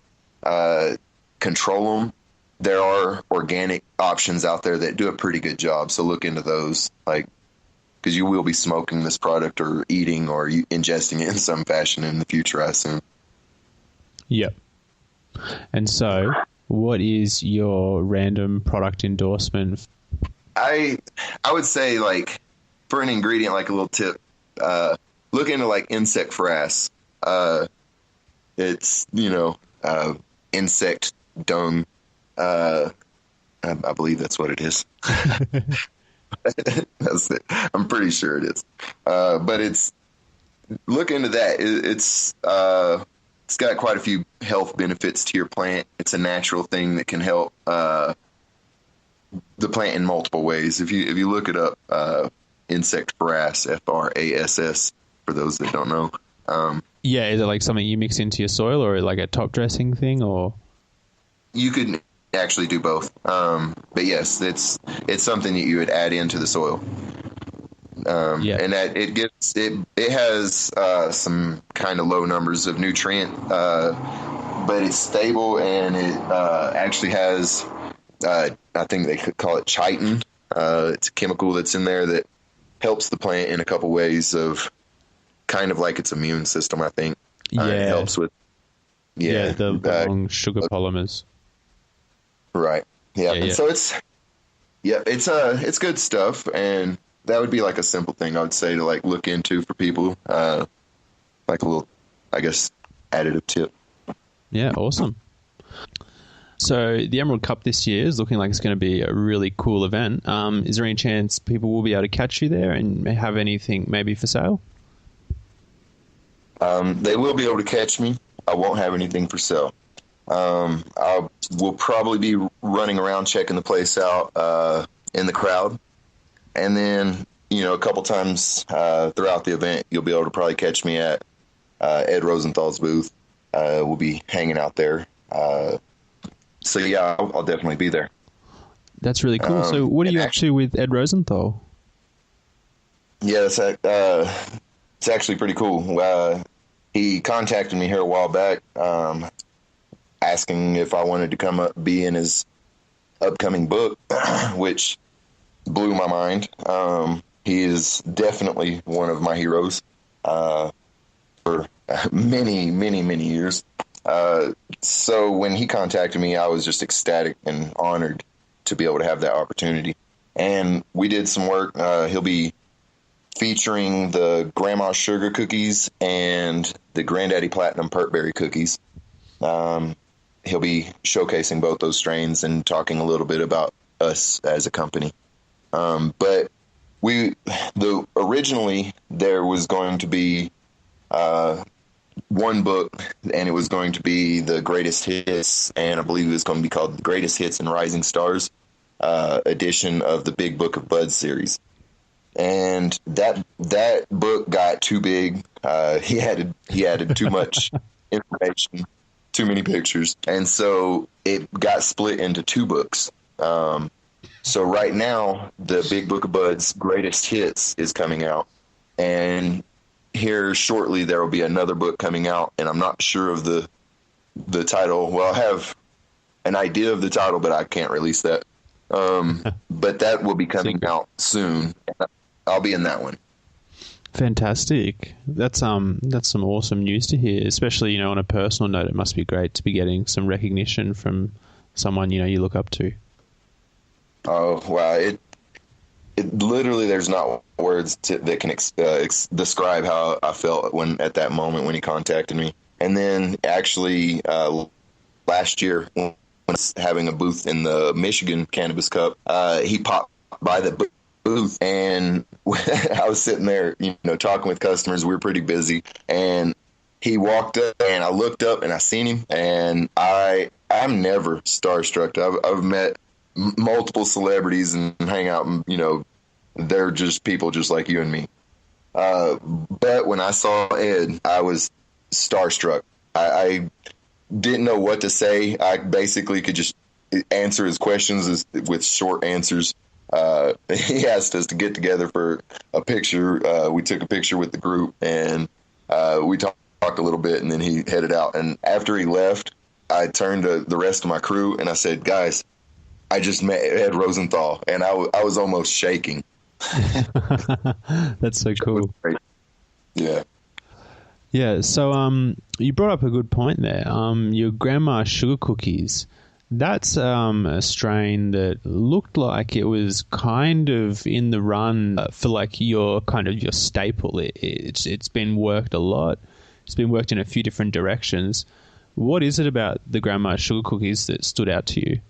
control them, there are organic options out there that do a pretty good job. So look into those, because you will be smoking this product or eating or ingesting it in some fashion in the future, I assume. Yep. And so what is your random product endorsement? I would say, for an ingredient, a little tip, look into insect frass. It's, insect dung. I believe that's what it is. That's it. I'm pretty sure it is. But look into that. It's got quite a few health benefits to your plant. It's a natural thing that can help the plant in multiple ways. If you look it up, insect frass, FRASS, for those that don't know. Yeah, is it something you mix into your soil or a top dressing thing, or? You could actually do both. But yes, it's something that you would add into the soil. And that it has some kind of low numbers of nutrient, but it's stable, and it actually has I think they could call it chitin. It's a chemical that's in there that helps the plant in a couple ways of kind of like its immune system, I think. It helps with the long sugar polymers. Right. Yeah. And so it's good stuff, and that would be a simple thing I would say to look into for people, a little, I guess, additive tip. Yeah, awesome. So the Emerald Cup this year is looking like it's going to be a really cool event. Is there any chance people will be able to catch you there and have anything maybe for sale? They will be able to catch me. I won't have anything for sale. I will probably be running around checking the place out in the crowd. And then, a couple times throughout the event, you'll be able to probably catch me at Ed Rosenthal's booth. We'll be hanging out there. So, yeah, I'll definitely be there. That's really cool. So what are you up to with Ed Rosenthal? Yeah, it's actually pretty cool. He contacted me here a while back asking if I wanted to come up be in his upcoming book, which blew my mind. He is definitely one of my heroes for many, many, many years. So when he contacted me, I was just ecstatic and honored to be able to have that opportunity. And we did some work. He'll be featuring the Grandma Sugar cookies and the Granddaddy Platinum Perkberry cookies. He'll be showcasing both those strains and talking a little bit about us as a company. But originally there was going to be one book, and it was going to be the Greatest Hits, and I believe it was going to be called the Greatest Hits and Rising Stars edition of the Big Book of Buds series. And that book got too big. He added too much information, too many pictures, and so it got split into two books. So right now, the Big Book of Buds Greatest Hits is coming out, and here shortly there will be another book coming out, and I'm not sure of the title. Well, I have an idea of the title, but I can't release that. But that will be coming out soon. I'll be in that one. Fantastic. That's some awesome news to hear, especially, you know, on a personal note. It must be great to be getting some recognition from someone, you know, you look up to. Oh, wow. It literally, there's not words that can describe how I felt at that moment when he contacted me. And then actually, last year when I was having a booth in the Michigan Cannabis Cup, he popped by the booth, and I was sitting there, you know, talking with customers. We were pretty busy, and he walked up, and I looked up, and I seen him, and I'm never starstruck. I've met multiple celebrities and hang out, and, you know, they're just people just like you and me. But when I saw Ed, I was starstruck. I didn't know what to say. I basically could just answer his questions with short answers. He asked us to get together for a picture. We took a picture with the group, and we talked a little bit, and then he headed out. And after he left, I turned to the rest of my crew, and I said, guys, I just met Ed Rosenthal, and I was almost shaking. That's so cool. Yeah. Yeah, so you brought up a good point there. Your grandma sugar cookies, that's a strain that looked like it was kind of in the run for like your staple. It's been worked a lot. It's been worked in a few different directions. What is it about the grandma sugar cookies that stood out to you?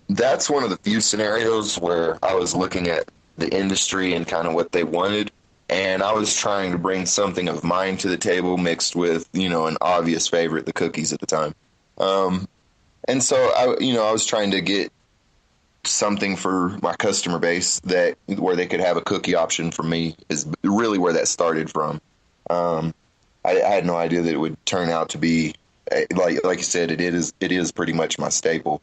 That's one of the few scenarios where I was looking at the industry and kind of what they wanted, and I was trying to bring something of mine to the table mixed with, you know, an obvious favorite, the cookies at the time. And so I was trying to get something for my customer base where they could have a cookie option for me is really where that started from. I had no idea that it would turn out to be like you said, it is pretty much my staple.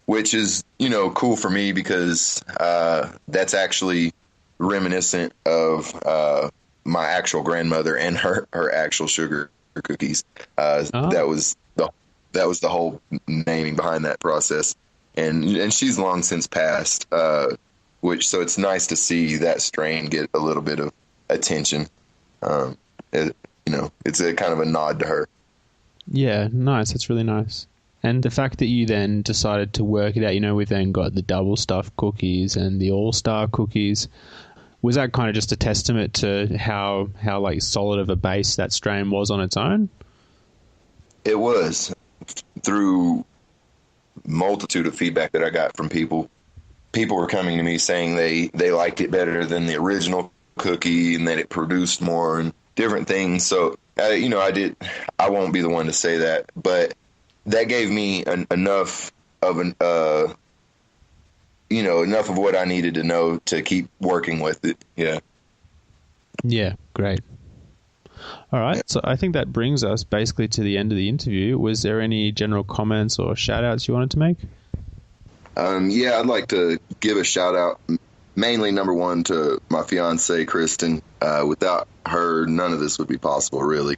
Which is, you know, cool for me because that's actually reminiscent of my actual grandmother and her actual sugar cookies. That was the whole naming behind that process, and she's long since passed. So it's nice to see that strain get a little bit of attention. It's a kind of a nod to her. Yeah, nice. That's really nice. And the fact that you then decided to work it out, you know, we've then got the double stuffed cookies and the all-star cookies. Was that kind of just a testament to how like solid of a base that strain was on its own? It was. Through multitude of feedback that I got from people were coming to me saying they liked it better than the original cookie and that it produced more and different things. So, I won't be the one to say that, but that gave me enough of enough of what I needed to know to keep working with it. Yeah. Yeah, great. All right. Yeah. So I think that brings us basically to the end of the interview. Was there any general comments or shout outs you wanted to make? Yeah, I'd like to give a shout out, mainly number one to my fiance, Kristen. Without her, none of this would be possible, really.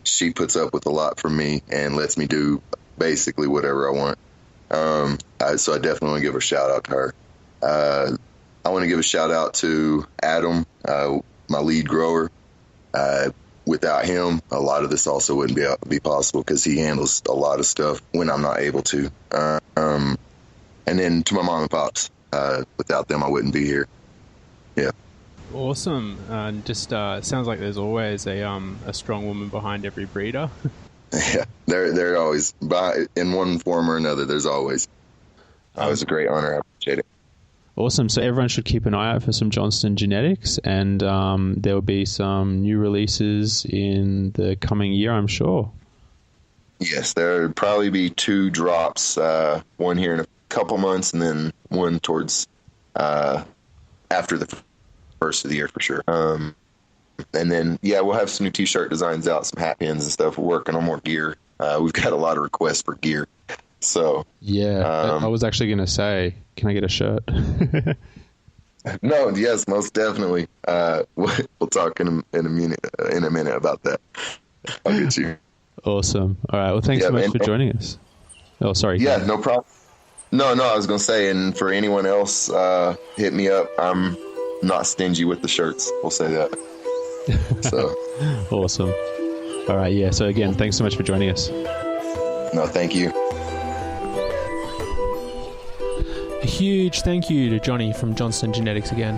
She puts up with a lot from me and lets me do basically whatever I want. So I definitely want to give a shout out to her. I want to give a shout out to Adam, my lead grower. Without him, a lot of this also wouldn't be possible because he handles a lot of stuff when I'm not able to. And then to my mom and pops, without them, I wouldn't be here. Yeah. Awesome. Just sounds like there's always a strong woman behind every breeder. Yeah, they're always, in one form or another, there's always. It was a great honor. I appreciate it. Awesome. So everyone should keep an eye out for some Johnston Genetics, and there will be some new releases in the coming year, I'm sure. Yes, there will probably be 2 drops, one here in a couple months and then one towards after the first of the year for sure. And then, yeah, we'll have some new T-shirt designs out, some hat pins and stuff. We're working on more gear. We've got a lot of requests for gear. So yeah, I was actually going to say, can I get a shirt? No, yes, most definitely. We'll talk in a minute about that. I'll get you. Awesome. All right. Well, thanks so much for joining us. Oh, sorry. Yeah, no problem. No, I was going to say, and for anyone else, hit me up. I'm not stingy with the shirts. We'll say that. So awesome. All right. Yeah. So again, thanks so much for joining us. No, thank you. A huge thank you to Johnnie from Johnston Genetics again.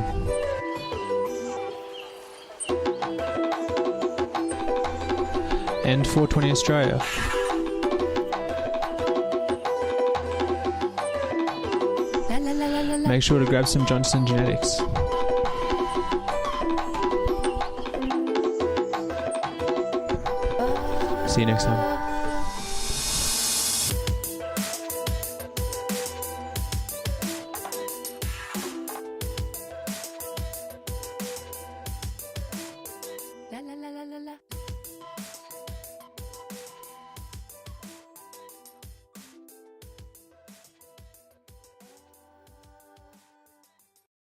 And 420 Australia. Make sure to grab some Johnston Genetics. See you next time.